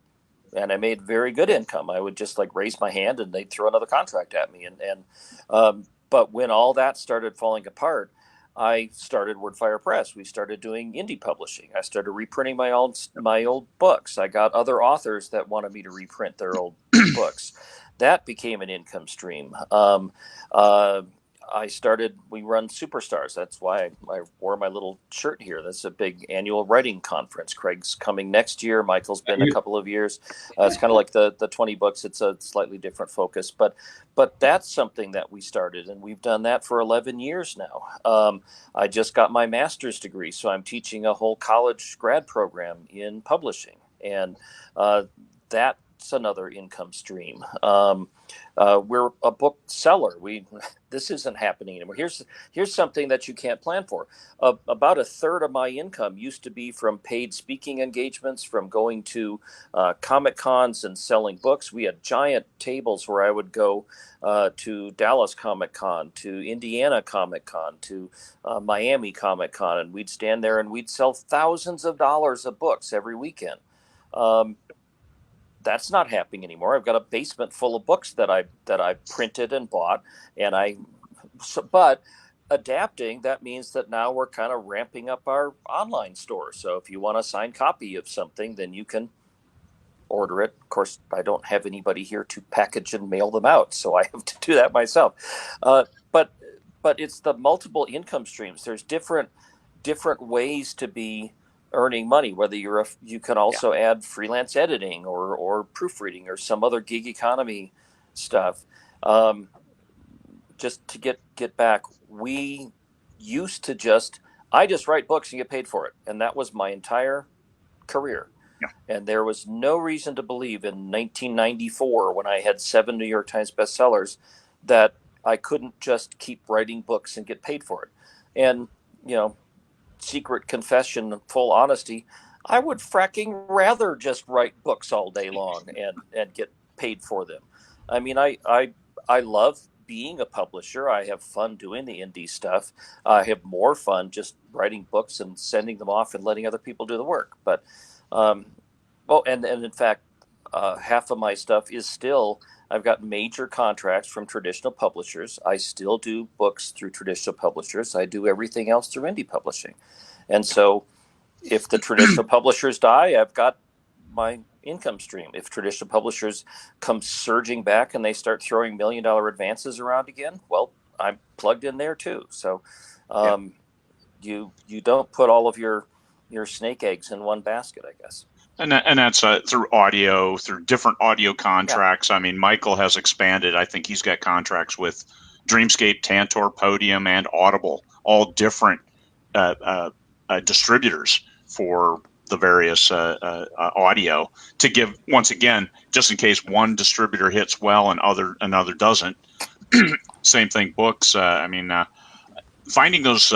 And I made very good income. I would just like raise my hand and they'd throw another contract at me. But when all that started falling apart, I started Wordfire Press. We started doing indie publishing. I started reprinting my old books. I got other authors that wanted me to reprint their old books. That became an income stream. We run Superstars. That's why I wore my little shirt here. That's a big annual writing conference. Craig's coming next year. Michael's been a couple of years. It's kind of like the 20 books. It's a slightly different focus, but that's something that we started, and we've done that for 11 years now. I just got my master's degree, so I'm teaching a whole college grad program in publishing, and that's another income stream. We're a book seller. This isn't happening anymore. Here's something that you can't plan for. About a third of my income used to be from paid speaking engagements, from going to Comic Cons and selling books. We had giant tables where I would go to Dallas Comic Con, to Indiana Comic Con, to Miami Comic Con, and we'd stand there and we'd sell thousands of dollars of books every weekend. That's not happening anymore. I've got a basement full of books that I printed and bought, but adapting, that means that now we're kind of ramping up our online store. So if you want a signed copy of something, then you can order it. Of course, I don't have anybody here to package and mail them out, so I have to do that myself. But it's the multiple income streams. There's different ways to be earning money, whether you can also add freelance editing or proofreading or some other gig economy stuff. Just to get back, we used to I just write books and get paid for it, and that was my entire career. And there was no reason to believe in 1994, when I had 7 New York Times bestsellers, that I couldn't just keep writing books and get paid for it. And secret confession, full honesty, I would fracking rather just write books all day long and get paid for them. I mean, I love being a publisher. I have fun doing the indie stuff. I have more fun just writing books and sending them off and letting other people do the work. But and in fact, half of my stuff is still, I've got major contracts from traditional publishers. I still do books through traditional publishers. I do everything else through indie publishing. And so if the traditional publishers die, I've got my income stream. If traditional publishers come surging back and they start throwing $1 million advances around again, well, I'm plugged in there too. So you don't put all of your snake eggs in one basket, I guess. And that's through different audio contracts. Yeah. I mean, Michael has expanded. I think he's got contracts with Dreamscape, Tantor, Podium, and Audible, all different distributors for the various audio, to give, once again, just in case one distributor hits well and another doesn't. Same thing, books. Finding those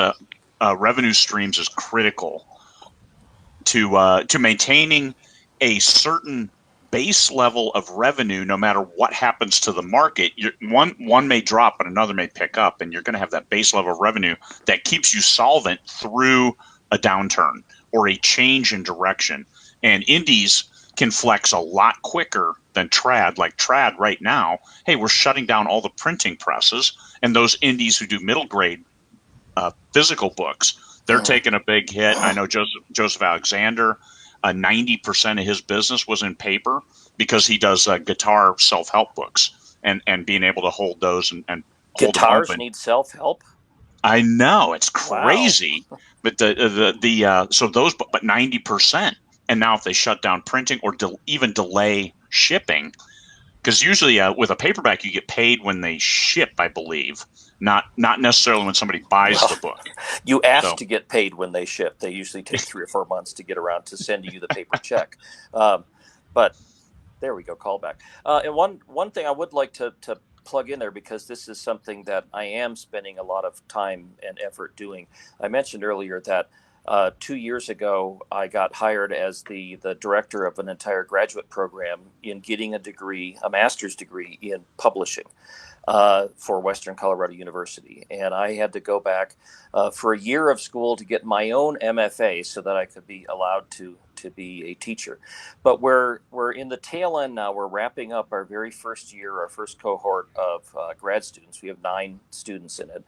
revenue streams is critical to maintaining a certain base level of revenue, no matter what happens to the market. One may drop, but another may pick up, and you're going to have that base level of revenue that keeps you solvent through a downturn or a change in direction. And indies can flex a lot quicker than trad. Like trad right now, hey, we're shutting down all the printing presses, and those indies who do middle grade physical books, they're taking a big hit. I know Joseph Alexander, 90% of his business was in paper because he does guitar self-help books, and being able to hold those and hold guitars them open. Need self-help. I know, it's crazy. Wow. But so those, but 90%. And now if they shut down printing or even delay shipping, because usually with a paperback you get paid when they ship, I believe, not necessarily when somebody buys the book. You ask to get paid when they ship. They usually take 3 or 4 months to get around to sending you the paper check. But there we go, callback. And one thing I would like to plug in there, because this is something that I am spending a lot of time and effort doing. I mentioned earlier that 2 years ago, I got hired as the director of an entire graduate program in getting a master's degree in publishing. for Western Colorado University. And I had to go back for a year of school to get my own MFA so that I could be allowed to be a teacher. But we're in the tail end now. We're wrapping up our very first year, our first cohort of grad students. We have 9 students in it.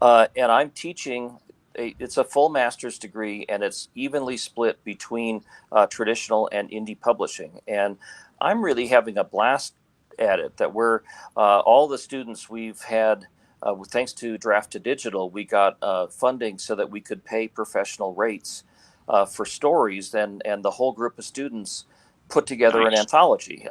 And I'm teaching. It's a full master's degree, and it's evenly split between traditional and indie publishing. And I'm really having a blast at it. That we're all the students we've had, thanks to Draft to Digital, we got funding so that we could pay professional rates for stories, and the whole group of students put together an Nice. anthology.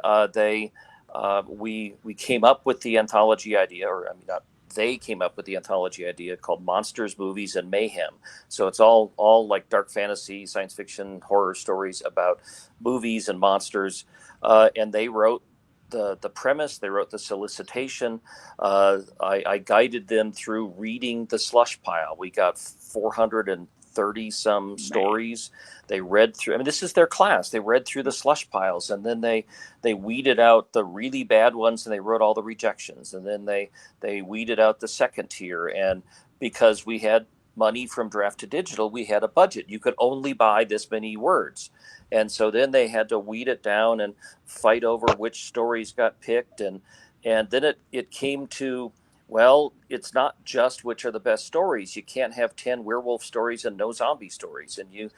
We came up with the anthology idea, or I mean, not they came up with the anthology idea, called Monsters, Movies, and Mayhem. So it's all like dark fantasy, science fiction, horror stories about movies and monsters. And they wrote the premise, they wrote the solicitation. I guided them through reading the slush pile. We got 430 some stories. They read through. I mean, this is their class. They read through the slush piles, and then they weeded out the really bad ones, and they wrote all the rejections, and then they weeded out the second tier. And because we had money from Draft to Digital, we had a budget. You could only buy this many words. And so then they had to weed it down and fight over which stories got picked. And then it came to, well, it's not just which are the best stories. You can't have 10 werewolf stories and no zombie stories. And you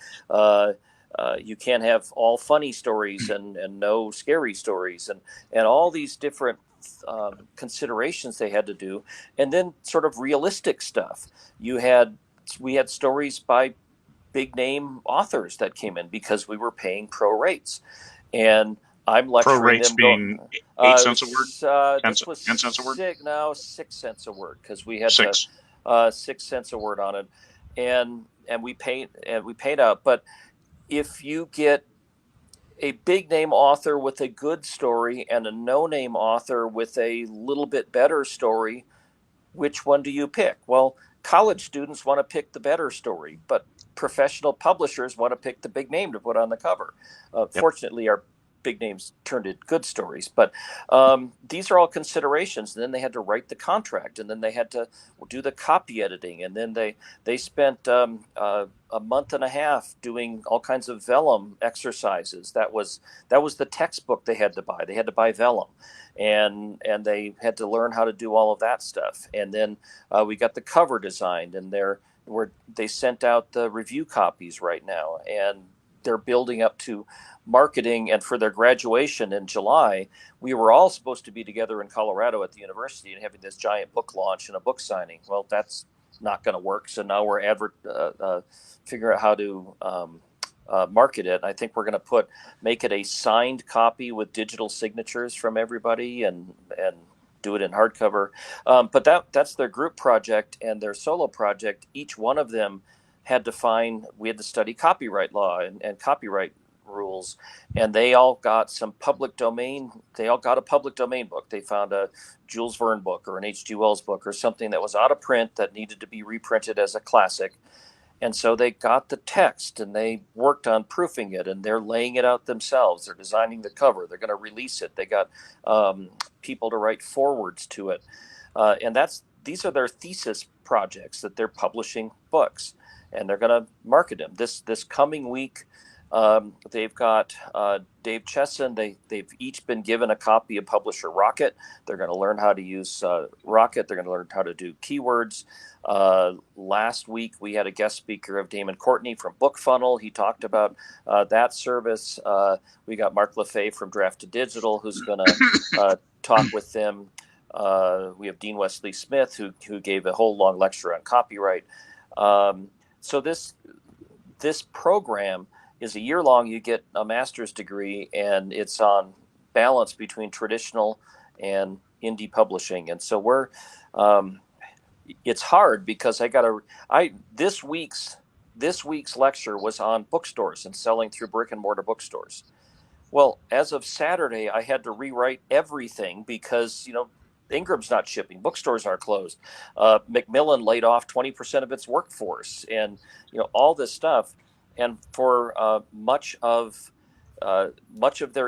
can't have all funny stories and no scary stories. And all these different considerations they had to do. And then sort of realistic stuff. We had stories by big name authors that came in because we were paying pro rates, and I'm lecturing Pro rates them. being 8 cents a word, 10 This was 10 cents a word, 6 cents a word, because we had 6. 6 cents a word on it, and we paid out. But if you get a big name author with a good story and a no name author with a little bit better story, which one do you pick? Well, college students want to pick the better story, but professional publishers want to pick the big name to put on the cover. Yep. Fortunately, our big names turned in good stories, but these are all considerations. And then they had to write the contract, and then they had to do the copy editing, and then they spent a month and a half doing all kinds of vellum exercises. That was the textbook they had to buy. They had to buy vellum, and they had to learn how to do all of that stuff. And then we got the cover designed, and they sent out the review copies right now, and they're building up to marketing. And for their graduation in July, we were all supposed to be together in Colorado at the university and having this giant book launch and a book signing. Well, that's not going to work. So now we're figure out how to market it. I think we're going to make it a signed copy with digital signatures from everybody, and do it in hardcover. But that's their group project, and their solo project. Each one of them we had to study copyright law and copyright rules, and they all got some public domain. They all got a public domain book. They found a Jules Verne book or an H.G. Wells book or something that was out of print that needed to be reprinted as a classic. And so they got the text, and they worked on proofing it, and they're laying it out themselves. They're designing the cover. They're going to release it. They got people to write forwards to it. And these are their thesis projects, that they're publishing books, and they're going to market them. This coming week, they've got Dave Chesson. They've each been given a copy of Publisher Rocket. They're going to learn how to use Rocket. They're going to learn how to do keywords. Last week, we had a guest speaker of Damon Courtney from BookFunnel. He talked about that service. We got Mark LaFay from Draft to Digital, who's going to talk with them. We have Dean Wesley Smith, who gave a whole long lecture on copyright. So this program is a year long. You get a master's degree, and it's on balance between traditional and indie publishing. And so it's hard because this week's lecture was on bookstores and selling through brick and mortar bookstores. Well, as of Saturday, I had to rewrite everything because, Ingram's not shipping. Bookstores are closed. Macmillan laid off 20% of its workforce, and all this stuff. And for much of their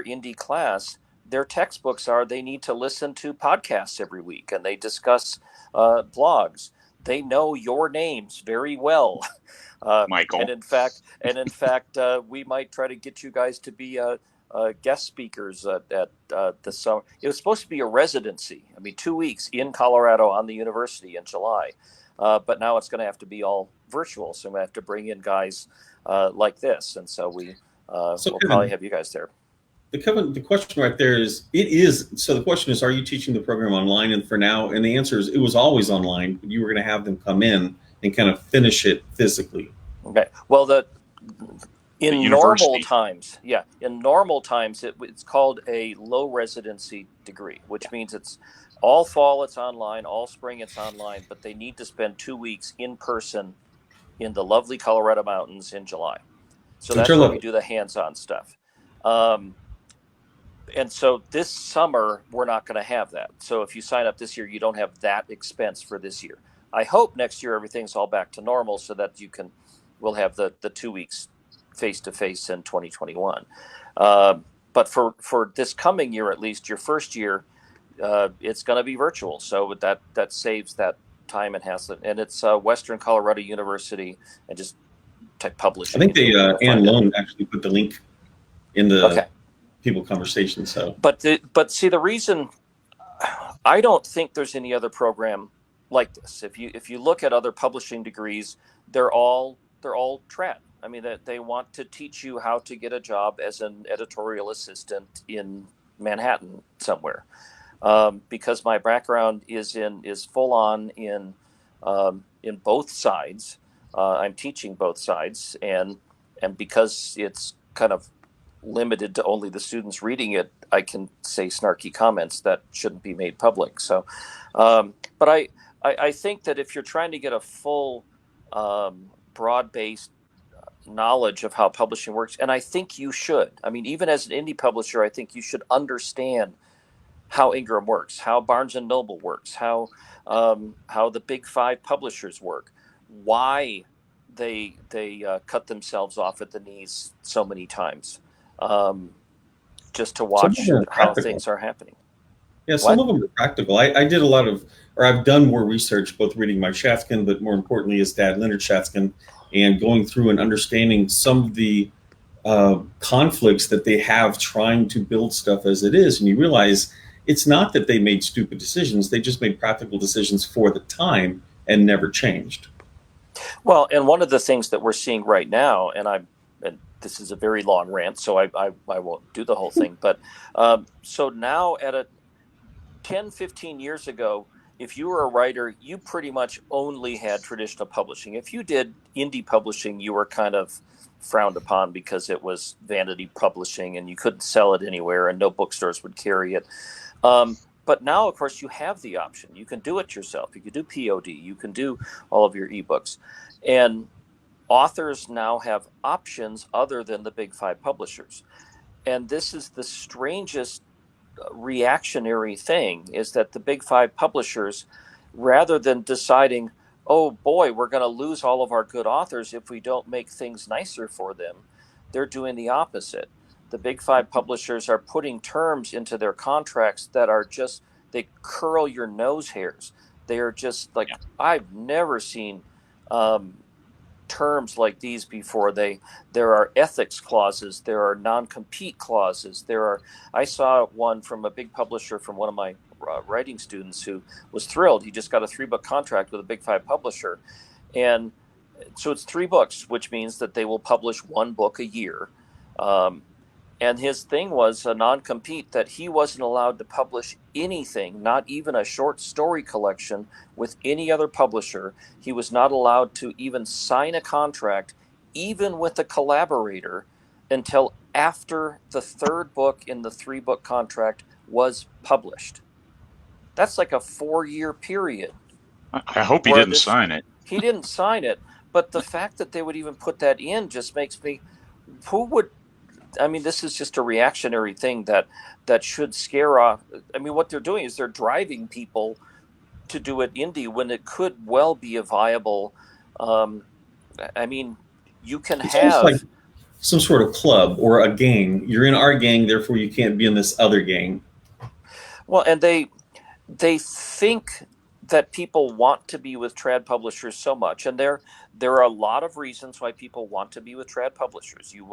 indie class, their textbooks are they need to listen to podcasts every week, and they discuss blogs. They know your names very well. Michael. And in fact, we might try to get you guys to be guest speakers at the summer. It was supposed to be a residency. I mean, 2 weeks in Colorado on the university in July, but now it's going to have to be all virtual. So we have to bring in guys like this, and so we'll probably have you guys there. The question right there is, it is. So the question is, are you teaching the program online? And for now, and the answer is, it was always online. But you were going to have them come in and kind of finish it physically. Okay. Well, in normal times, it's called a low residency degree, which means it's all fall it's online, all spring it's online, but they need to spend 2 weeks in person in the lovely Colorado mountains in July. So that's where we do the hands-on stuff. And so this summer, we're not going to have that. So if you sign up this year, you don't have that expense for this year. I hope next year everything's all back to normal so that we'll have the 2 weeks face-to-face in 2021. But for this coming year, at least your first year, it's going to be virtual. So that saves that time and hassle. And it's Western Colorado University, and just type publishing. I think Ann Lone actually put the link in the people conversation. So, but see, the reason I don't think there's any other program like this. If you look at other publishing degrees, they're all trad. I mean, they want to teach you how to get a job as an editorial assistant in Manhattan somewhere, because my background is full on in both sides. I'm teaching both sides, and because it's kind of limited to only the students reading it, I can say snarky comments that shouldn't be made public. So, but I think that if you're trying to get a full broad-based knowledge of how publishing works, and I think you should. I mean, even as an indie publisher, I think you should understand how Ingram works, how Barnes and Noble works, how the big five publishers work, why they cut themselves off at the knees so many times, just to watch how things are happening. Yeah, some of them are practical. I did a lot of, or I've done more research, both reading Mike Shatzkin, but more importantly, his dad, Leonard Shatzkin, and going through and understanding some of the conflicts that they have trying to build stuff as it is. And you realize it's not that they made stupid decisions. They just made practical decisions for the time and never changed. Well, and one of the things that we're seeing right now, and this is a very long rant, so I won't do the whole thing. But so now at 10, 15 years ago, if you were a writer, you pretty much only had traditional publishing. If you did indie publishing, you were kind of frowned upon because it was vanity publishing and you couldn't sell it anywhere and no bookstores would carry it. But now, of course, you have the option. You can do it yourself. You can do POD. You can do all of your ebooks. And authors now have options other than the big five publishers. And this is the strangest reactionary thing, is that the big five publishers, rather than deciding, oh boy, we're going to lose all of our good authors if we don't make things nicer for them, they're doing the opposite. The big five publishers are putting terms into their contracts that are just, they curl your nose hairs. They are just like, I've never seen terms like these before. There are ethics clauses, there are non-compete clauses, I saw one from a big publisher from one of my writing students who was thrilled. He just got a 3-book contract with a big five publisher, and so it's 3 books, which means that they will publish 1 book a year. And his thing was a non-compete that he wasn't allowed to publish anything, not even a short story collection, with any other publisher. He was not allowed to even sign a contract, even with a collaborator, until after the 3rd book in the 3-book contract was published. That's like a 4-year period. I hope he didn't sign it. He didn't sign it, but the fact that they would even put that in just makes me, this is just a reactionary thing that should scare off. I mean, what they're doing is they're driving people to do it indie when it could well be a viable. You can have. some sort of club or a gang. You're in our gang, therefore you can't be in this other gang. Well, and they think that people want to be with trad publishers so much, and there are a lot of reasons why people want to be with trad publishers. You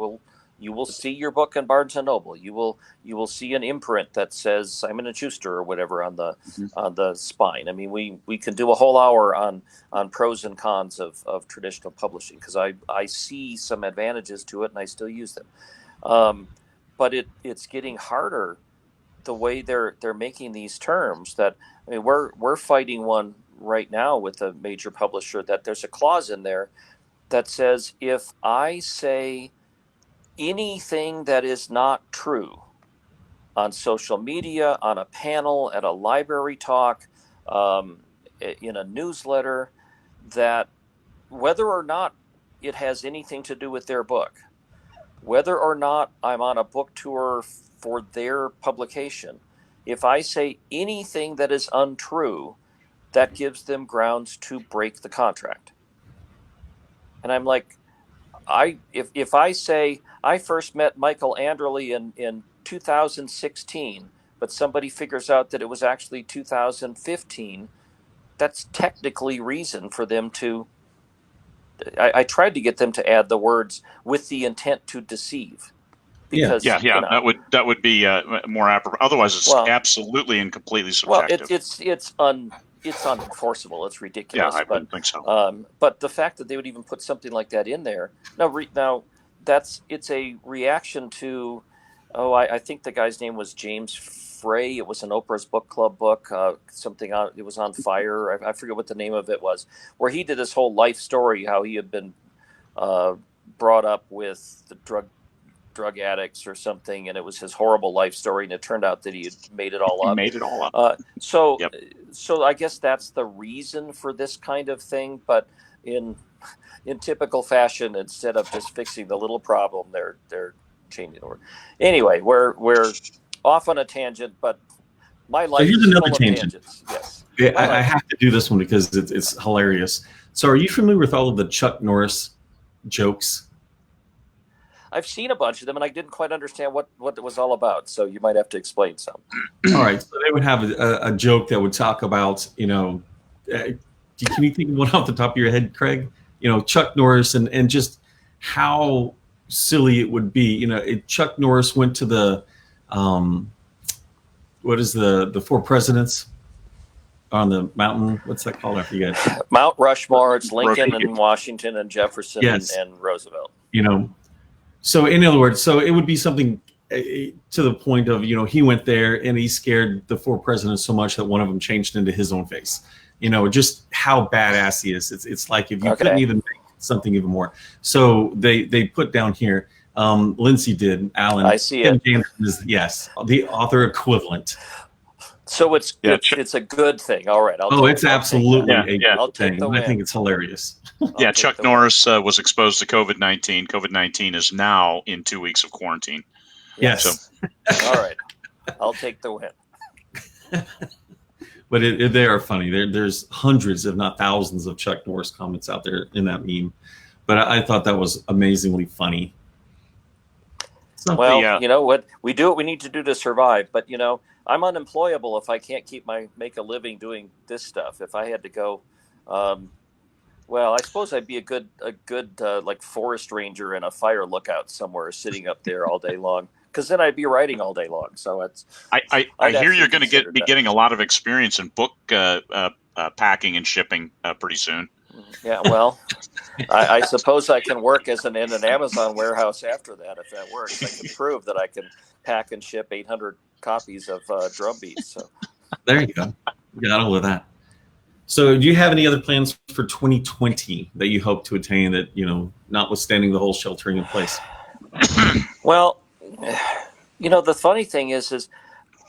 will see your book in Barnes and Noble. You will see an imprint that says Simon and Schuster or whatever on the spine. I mean, we can do a whole hour on pros and cons of traditional publishing, because I see some advantages to it and I still use them. But it's getting harder the way they're making these terms. That, I mean, we're fighting one right now with a major publisher that there's a clause in there that says, if I say anything that is not true on social media, on a panel, at a library talk, in a newsletter, that whether or not it has anything to do with their book, whether or not I'm on a book tour for their publication, if I say anything that is untrue, that gives them grounds to break the contract. And I'm like, if I say I first met Michael Anderle in 2016, but somebody figures out that it was actually 2015, that's technically reason for them to. I tried to get them to add the words "with the intent to deceive," because Yeah. That would be more appropriate. Otherwise, it's absolutely and completely subjective. Well, it's unenforceable. It's ridiculous. Yeah, I wouldn't think so. But the fact that they would even put something like that in there now it's a reaction to. Oh, I think the guy's name was James Frey. It was an Oprah's Book Club book. Something on it was on fire. I forget what the name of it was. Where he did his whole life story, how he had been brought up with the drug addicts or something, and it was his horrible life story, and it turned out that he had made it all up. So I guess that's the reason for this kind of thing. But in typical fashion, instead of just fixing the little problem, they're changing over. Anyway, we're off on a tangent, but my life here's is another full tangent. Of tangents. Yes. Yeah, I have to do this one because it's hilarious. So are you familiar with all of the Chuck Norris jokes? I've seen a bunch of them, and I didn't quite understand what it was all about. So you might have to explain some. All right. So they would have a joke that would talk about, can you think of one off the top of your head, Craig? Chuck Norris and just how silly it would be. Chuck Norris went to the, what is the four presidents on the mountain? What's that called? I forget. Mount Rushmore. It's Lincoln and Washington and Jefferson and Roosevelt. So in other words, so it would be something to the point of, he went there and he scared the four presidents so much that one of them changed into his own face. Just how badass he is. It's like if you couldn't even make something even more. So they put down here, Lindsay did, Alan. I see it. Is, yes, the author equivalent. So it's a good thing. All right. It's absolutely a good thing. I think it's hilarious. Chuck Norris was exposed to COVID-19. COVID-19 is now in 2 weeks of quarantine. Yes. So. All right. I'll take the win. But they are funny. There's hundreds, if not thousands, of Chuck Norris comments out there in that meme. But I thought that was amazingly funny. Well, you know what? We do what we need to do to survive. But, I'm unemployable if I can't make a living doing this stuff. If I had to go, well, I suppose I'd be a good like forest ranger and a fire lookout somewhere, sitting up there all day long. Because then I'd be writing all day long. So it's. I hear you're going to be getting a lot of experience in book packing and shipping pretty soon. Yeah, well, I suppose I can work in an Amazon warehouse after that if that works. I can prove that I can pack and ship 800 copies of Drumbeat. So there you go. Got all of that. So do you have any other plans for 2020 that you hope to attain that, notwithstanding the whole sheltering in place? Well, the funny thing is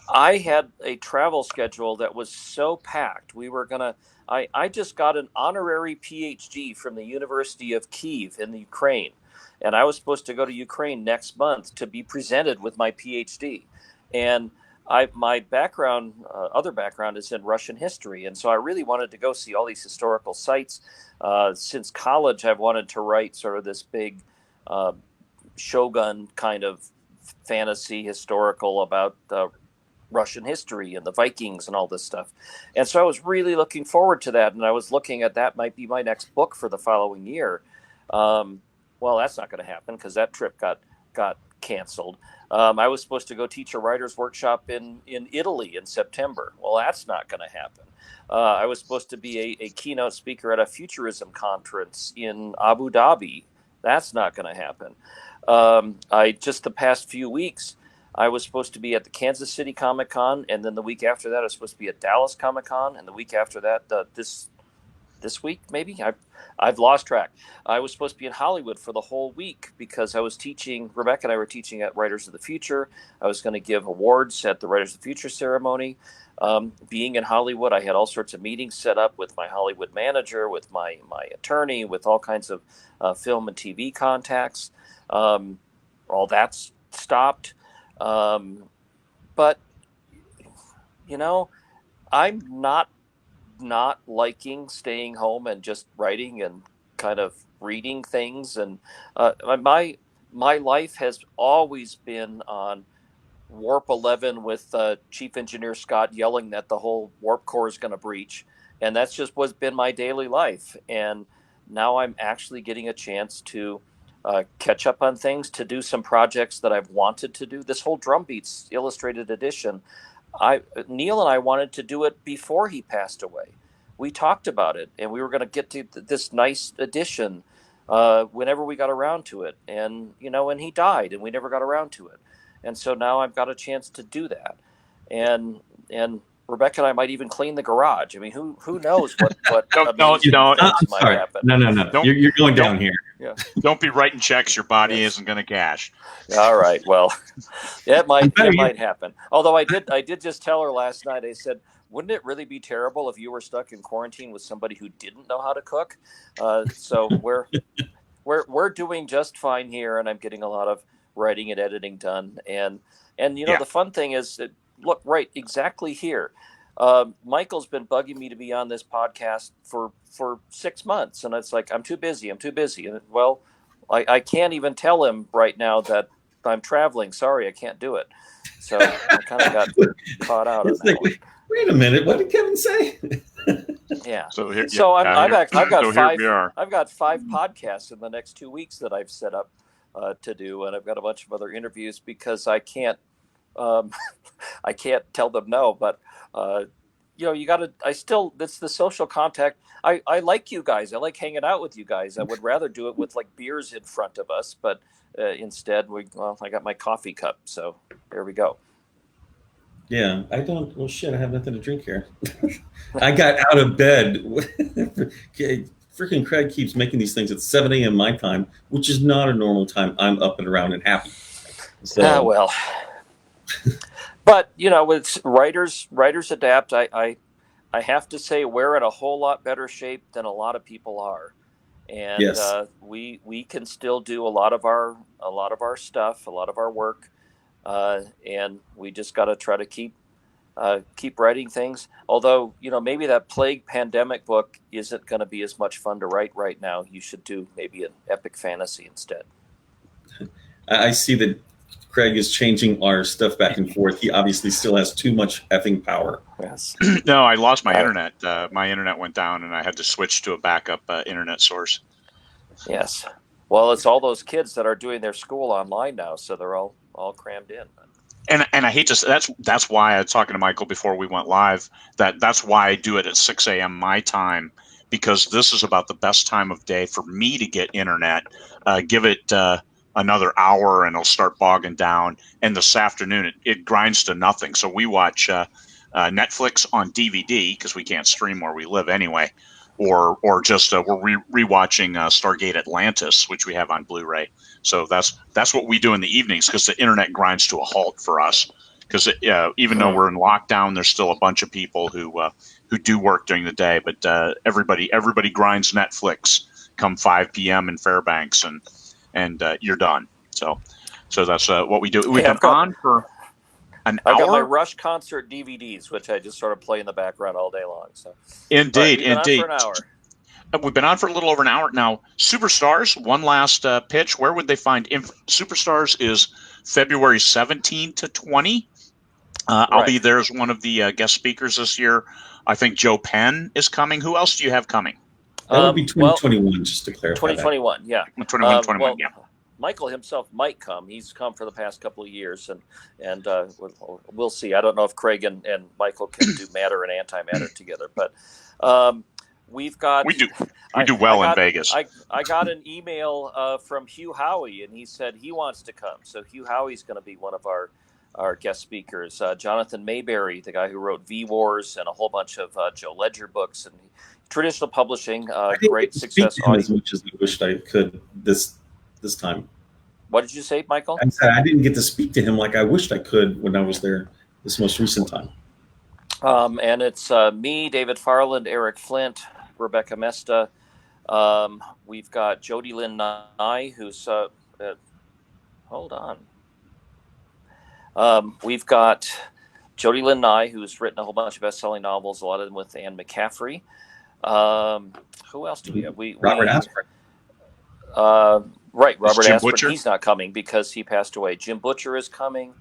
I had a travel schedule that was so packed. We were going to, I just got an honorary PhD from the University of Kyiv in the Ukraine. And I was supposed to go to Ukraine next month to be presented with my PhD. And my background, other background is in Russian history. And so I really wanted to go see all these historical sites. Since college, I've wanted to write sort of this big Shogun kind of fantasy historical about Russian history and the Vikings and all this stuff. And so I was really looking forward to that. And I was looking at that might be my next book for the following year. Well, that's not going to happen because that trip got canceled. I was supposed to go teach a writer's workshop in Italy in September. Well, that's not going to happen. I was supposed to be a keynote speaker at a futurism conference in Abu Dhabi. That's not going to happen. I just the past few weeks, I was supposed to be at the Kansas City Comic Con, and then the week after that, I was supposed to be at Dallas Comic Con, and the week after that, this week maybe I've lost track. I was supposed to be in Hollywood for the whole week because I was teaching. Rebecca and I were teaching at Writers of the Future. I was going to give awards at the Writers of the Future ceremony. Being in Hollywood, I had all sorts of meetings set up with my Hollywood manager, with my attorney, with all kinds of film and TV contacts. All that's stopped. But I'm not liking staying home and just writing and kind of reading things. And my life has always been on Warp 11 with Chief Engineer Scott yelling that the whole warp core is going to breach. And that's just what's been my daily life. And now I'm actually getting a chance to catch up on things, to do some projects that I've wanted to do. This whole Drumbeats Illustrated Edition, Neil and I wanted to do it before he passed away. We talked about it, and we were going to get to this nice edition whenever we got around to it. And and he died, and we never got around to it. And so now I've got a chance to do that. And Rebecca and I might even clean the garage. I mean, who knows what amazing things might happen. No. You're going down here. Yeah. Don't be writing checks your body isn't going to cash. All right. Well, it might happen. Although I did just tell her last night, I said, wouldn't it really be terrible if you were stuck in quarantine with somebody who didn't know how to cook? So we're doing just fine here, and I'm getting a lot of writing and editing done. And the fun thing is that, look, right exactly here. Michael's been bugging me to be on this podcast for 6 months, and it's like I'm too busy. And well, I can't even tell him right now that I'm traveling. Sorry, I can't do it. So I kind of got caught out on that one. Wait a minute, what did Kevin say? Yeah. So here, I've got so five. Here we are. I've got 5 podcasts in the next 2 weeks that I've set up to do, and I've got a bunch of other interviews because I can't. I can't tell them no, but you got to. It's the social contact. I like you guys. I like hanging out with you guys. I would rather do it with like beers in front of us, but instead, I got my coffee cup, so there we go. Yeah, I don't. Well, shit, I have nothing to drink here. I got out of bed. Freaking Craig keeps making these things at 7 a.m. my time, which is not a normal time. I'm up and around and happy. So, well. But with writers adapt. I have to say we're in a whole lot better shape than a lot of people are, and yes. We can still do a lot of our stuff, a lot of our work, and we just got to try to keep writing things. Although maybe that plague pandemic book isn't going to be as much fun to write right now. You should do maybe an epic fantasy instead. I see that Craig is changing our stuff back and forth. He obviously still has too much effing power. Yes. No, I lost my internet. My internet went down, and I had to switch to a backup internet source. Yes. Well, it's all those kids that are doing their school online now, so they're all crammed in. And I hate to. That's why I was talking to Michael before we went live. That's why I do it at 6 a.m. my time, because this is about the best time of day for me to get internet. Give it another hour and it'll start bogging down. And this afternoon it grinds to nothing. So we watch Netflix on DVD because we can't stream where we live anyway, or just we're rewatching Stargate Atlantis, which we have on Blu-ray. So that's what we do in the evenings because the internet grinds to a halt for us. Because even though we're in lockdown, there's still a bunch of people who do work during the day, but everybody grinds Netflix come 5 p.m. in Fairbanks and you're done. So that's what we do. We've been on for an hour. I've got my Rush concert DVDs, which I just sort of play in the background all day long. So indeed. On for an hour. We've been on for a little over an hour now. Superstars, one last pitch. Where would they find Superstars is February 17 to 20. I'll be there as one of the guest speakers this year. I think Joe Penn is coming. Who else do you have coming? That would be 2021, just to clarify. 2021, that. Yeah. 21, yeah. Michael himself might come. He's come for the past couple of years, and we'll see. I don't know if Craig and Michael can do matter and antimatter together, but we do well in Vegas. I got an email from Hugh Howey, and he said he wants to come. So Hugh Howey's going to be one of our guest speakers. Jonathan Mayberry, the guy who wrote V Wars and a whole bunch of Joe Ledger books and traditional publishing, great success. As much as I wished I could this time. What did you say, Michael? I said I didn't get to speak to him like I wished I could when I was there this most recent time. And it's me, David Farland, Eric Flint, Rebecca Mesta. We've got Jody Lynn Nye, who's hold on. We've got Jody Lynn Nye, who's written a whole bunch of best-selling novels, a lot of them with Anne McCaffrey. Who else do we have? Robert Asprin. Right, Robert Asprin. Butcher? He's not coming because he passed away. Jim Butcher is coming.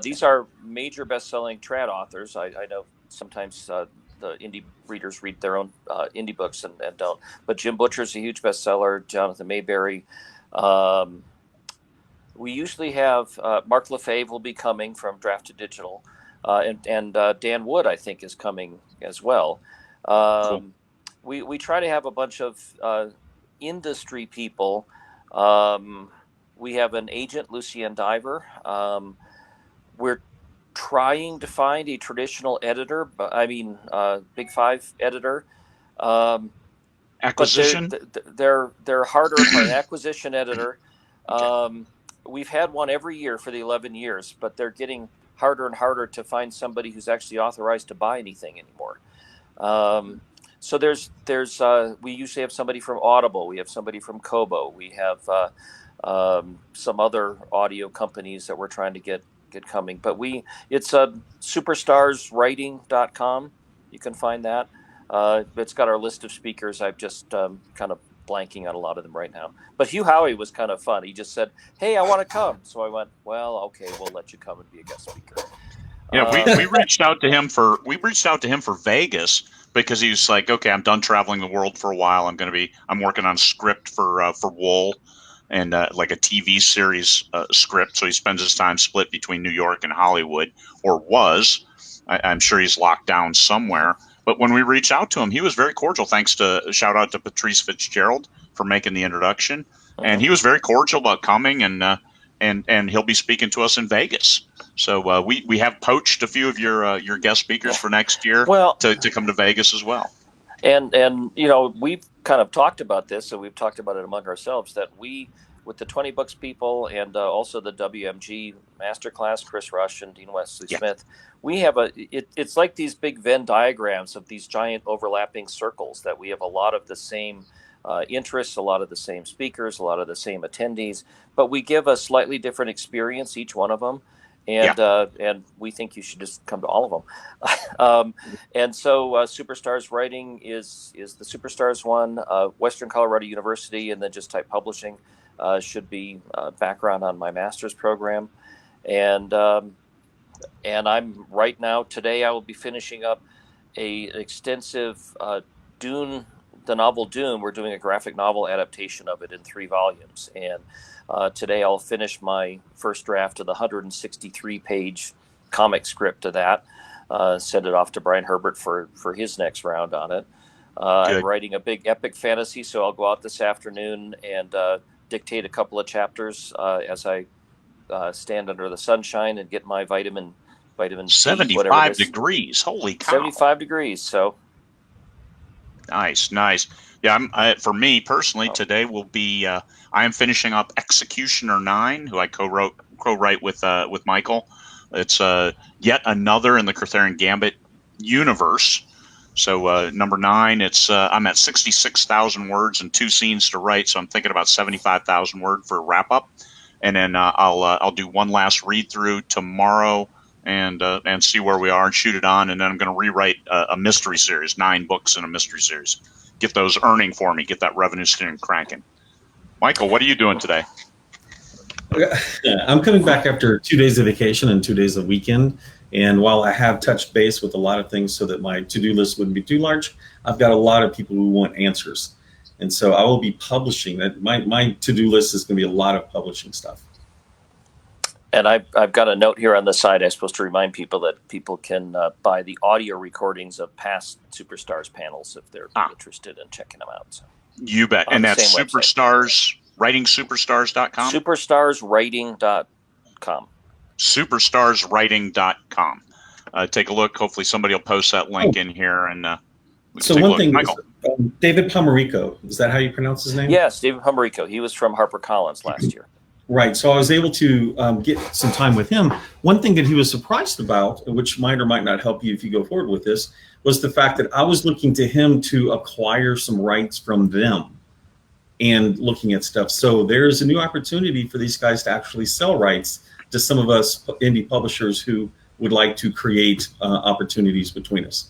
These are major best-selling trad authors. I know sometimes the indie readers read their own indie books and don't. But Jim Butcher's a huge bestseller. Jonathan Mayberry. We usually have Mark Lefebvre will be coming from Draft to Digital, and Dan Wood, I think, is coming as well. Cool. We try to have a bunch of industry people. We have an agent, Lucienne Diver. We're trying to find a traditional editor, Big Five editor. Acquisition? They're harder for an acquisition editor. We've had one every year for the 11 years, but they're getting harder and harder to find somebody who's actually authorized to buy anything anymore. So there's we usually have somebody from Audible. We have somebody from Kobo. We have some other audio companies that we're trying to get coming. But it's superstarswriting.com. You can find that. It's got our list of speakers. I've just kind of blanking on a lot of them right now. But Hugh Howey was kind of fun. He just said, "Hey, I want to come." So I went, "Well, okay, we'll let you come and be a guest speaker." Yeah, we reached out to him for Vegas because he was like, "Okay, I'm done traveling the world for a while. I'm working on a script for Wool and like a TV series script." So he spends his time split between New York and Hollywood, or was. I'm sure he's locked down somewhere. But when we reached out to him, he was very cordial. Shout out to Patrice Fitzgerald for making the introduction, and he was very cordial about coming, and he'll be speaking to us in Vegas. So we have poached a few of your guest speakers for next year to come to Vegas as well. And we've kind of talked about this, and we've talked about it among ourselves that we, with the 20 Books people and also the WMG Masterclass, Chris Rush and Dean Wesley Smith, we have it's like these big Venn diagrams of these giant overlapping circles that we have a lot of the same interests, a lot of the same speakers, a lot of the same attendees, but we give a slightly different experience, each one of them. And we think you should just come to all of them. And so Superstars Writing is the Superstars one. Western Colorado University, and then just type publishing should be background on my master's program. And I'm right now, today I will be finishing up an extensive Dune, the novel Dune. We're doing a graphic novel adaptation of it in 3 volumes. And today I'll finish my first draft of the 163-page comic script of that, send it off to Brian Herbert for his next round on it. I'm writing a big epic fantasy, so I'll go out this afternoon and dictate a couple of chapters as I stand under the sunshine and get my vitamin 75 degrees. Holy cow. 75 degrees. So nice. Yeah, for me personally, today will be. I am finishing up Executioner 9, who I co-write with Michael. It's yet another in the Cartharian Gambit universe. So number 9, I'm at 66,000 words and 2 scenes to write. So I'm thinking about 75,000 word for a wrap up, and then I'll do one last read through tomorrow and see where we are and shoot it on, and then I'm going to rewrite a mystery series, 9 books in a mystery series. those earning for me, get that revenue stream cranking. Michael, what are you doing today? I'm coming back after 2 days of vacation and 2 days of weekend. And while I have touched base with a lot of things so that my to-do list wouldn't be too large, I've got a lot of people who want answers. And so I will be publishing that. My to-do list is going to be a lot of publishing stuff. And I've got a note here on the side. I'm supposed to remind people that people can buy the audio recordings of past Superstars panels if they're interested in checking them out. So. You bet. And that's Superstars, writingsuperstars.com? Superstarswriting.com. Superstarswriting.com. Take a look. Hopefully somebody will post that link in here. And so one thing, Michael. David Pomerico, is that how you pronounce his name? Yes, David Pomerico. He was from HarperCollins last year. Right. So I was able to get some time with him. One thing that he was surprised about, which might or might not help you if you go forward with this, was the fact that I was looking to him to acquire some rights from them and looking at stuff. So there's a new opportunity for these guys to actually sell rights to some of us indie publishers who would like to create opportunities between us.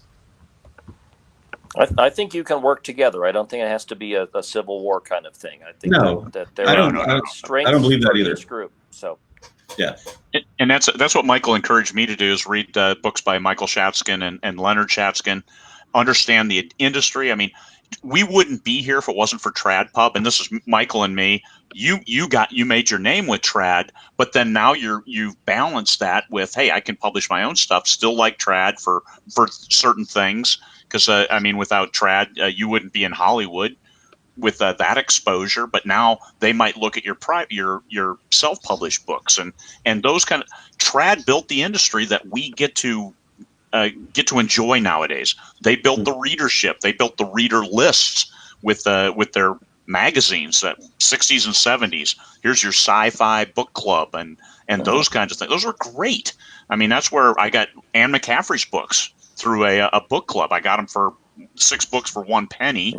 I think you can work together. I don't think it has to be a civil war kind of thing. I think that there are strengths I don't believe that for either. each group. So, yeah, and that's what Michael encouraged me to do, is read books by Michael Shatskin and Leonard Shatskin, understand the industry. I mean, we wouldn't be here if it wasn't for Trad Pub, and this is Michael and me. You made your name with Trad, but then now you've balanced that with, hey, I can publish my own stuff, still like Trad for certain things. Because I mean, without Trad, you wouldn't be in Hollywood with that exposure. But now they might look at your self-published books and those kind of. Trad built the industry that we get to enjoy nowadays. They built the readership. They built the reader lists with their magazines, that 60s and 70s. Here's your sci-fi book club and those kinds of things. Those were great. I mean, that's where I got Anne McCaffrey's books. Through a book club. I got them for 6 books for 1 penny,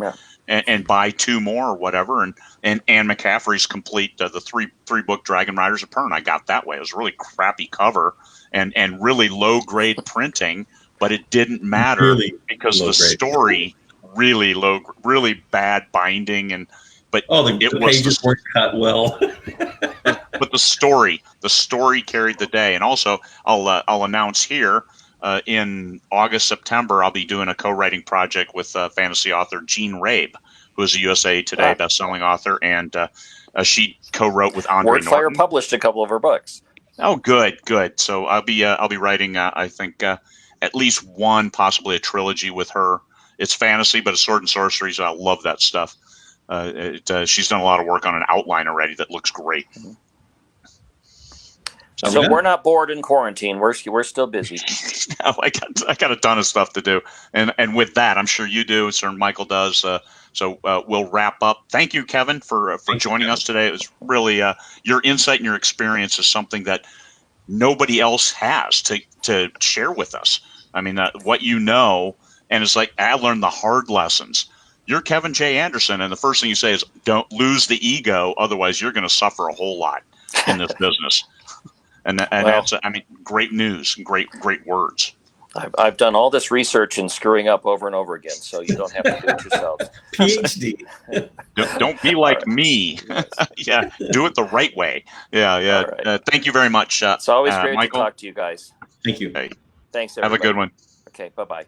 and buy 2 more or whatever. And Anne McCaffrey's complete the three book Dragon Riders of Pern. I got that way. It was a really crappy cover and really low grade printing, but it didn't matter because the story really bad binding but the pages weren't cut well. But the story carried the day. And also I'll announce here. In August, September, I'll be doing a co-writing project with fantasy author Jean Rabe, who is a USA Today best-selling author, and she co-wrote with Andre Norton. Wordfire published a couple of her books. Oh, good. So I'll be writing, I think, at least one, possibly a trilogy with her. It's fantasy, but it's sword and sorcery, so I love that stuff. She's done a lot of work on an outline already that looks great. Mm-hmm. So we're not bored in quarantine. We're still busy. No, I got a ton of stuff to do, and with that, I'm sure you do. Sir Michael does. So we'll wrap up. Thank you, Kevin, for joining us today. It was really your insight and your experience is something that nobody else has to share with us. I mean, what you know, and it's like I learned the hard lessons. You're Kevin J. Anderson, and the first thing you say is, "Don't lose the ego, otherwise you're going to suffer a whole lot in this business." And that's, I mean, great news, great words. I've done all this research and screwing up over and over again, so you don't have to do it yourselves. PhD. Don't be like me. Yeah, do it the right way. Yeah. Right. Thank you very much. It's always great Michael. to talk to you guys. Thank you. Hey, thanks, everybody. Have a good one. Okay, bye-bye.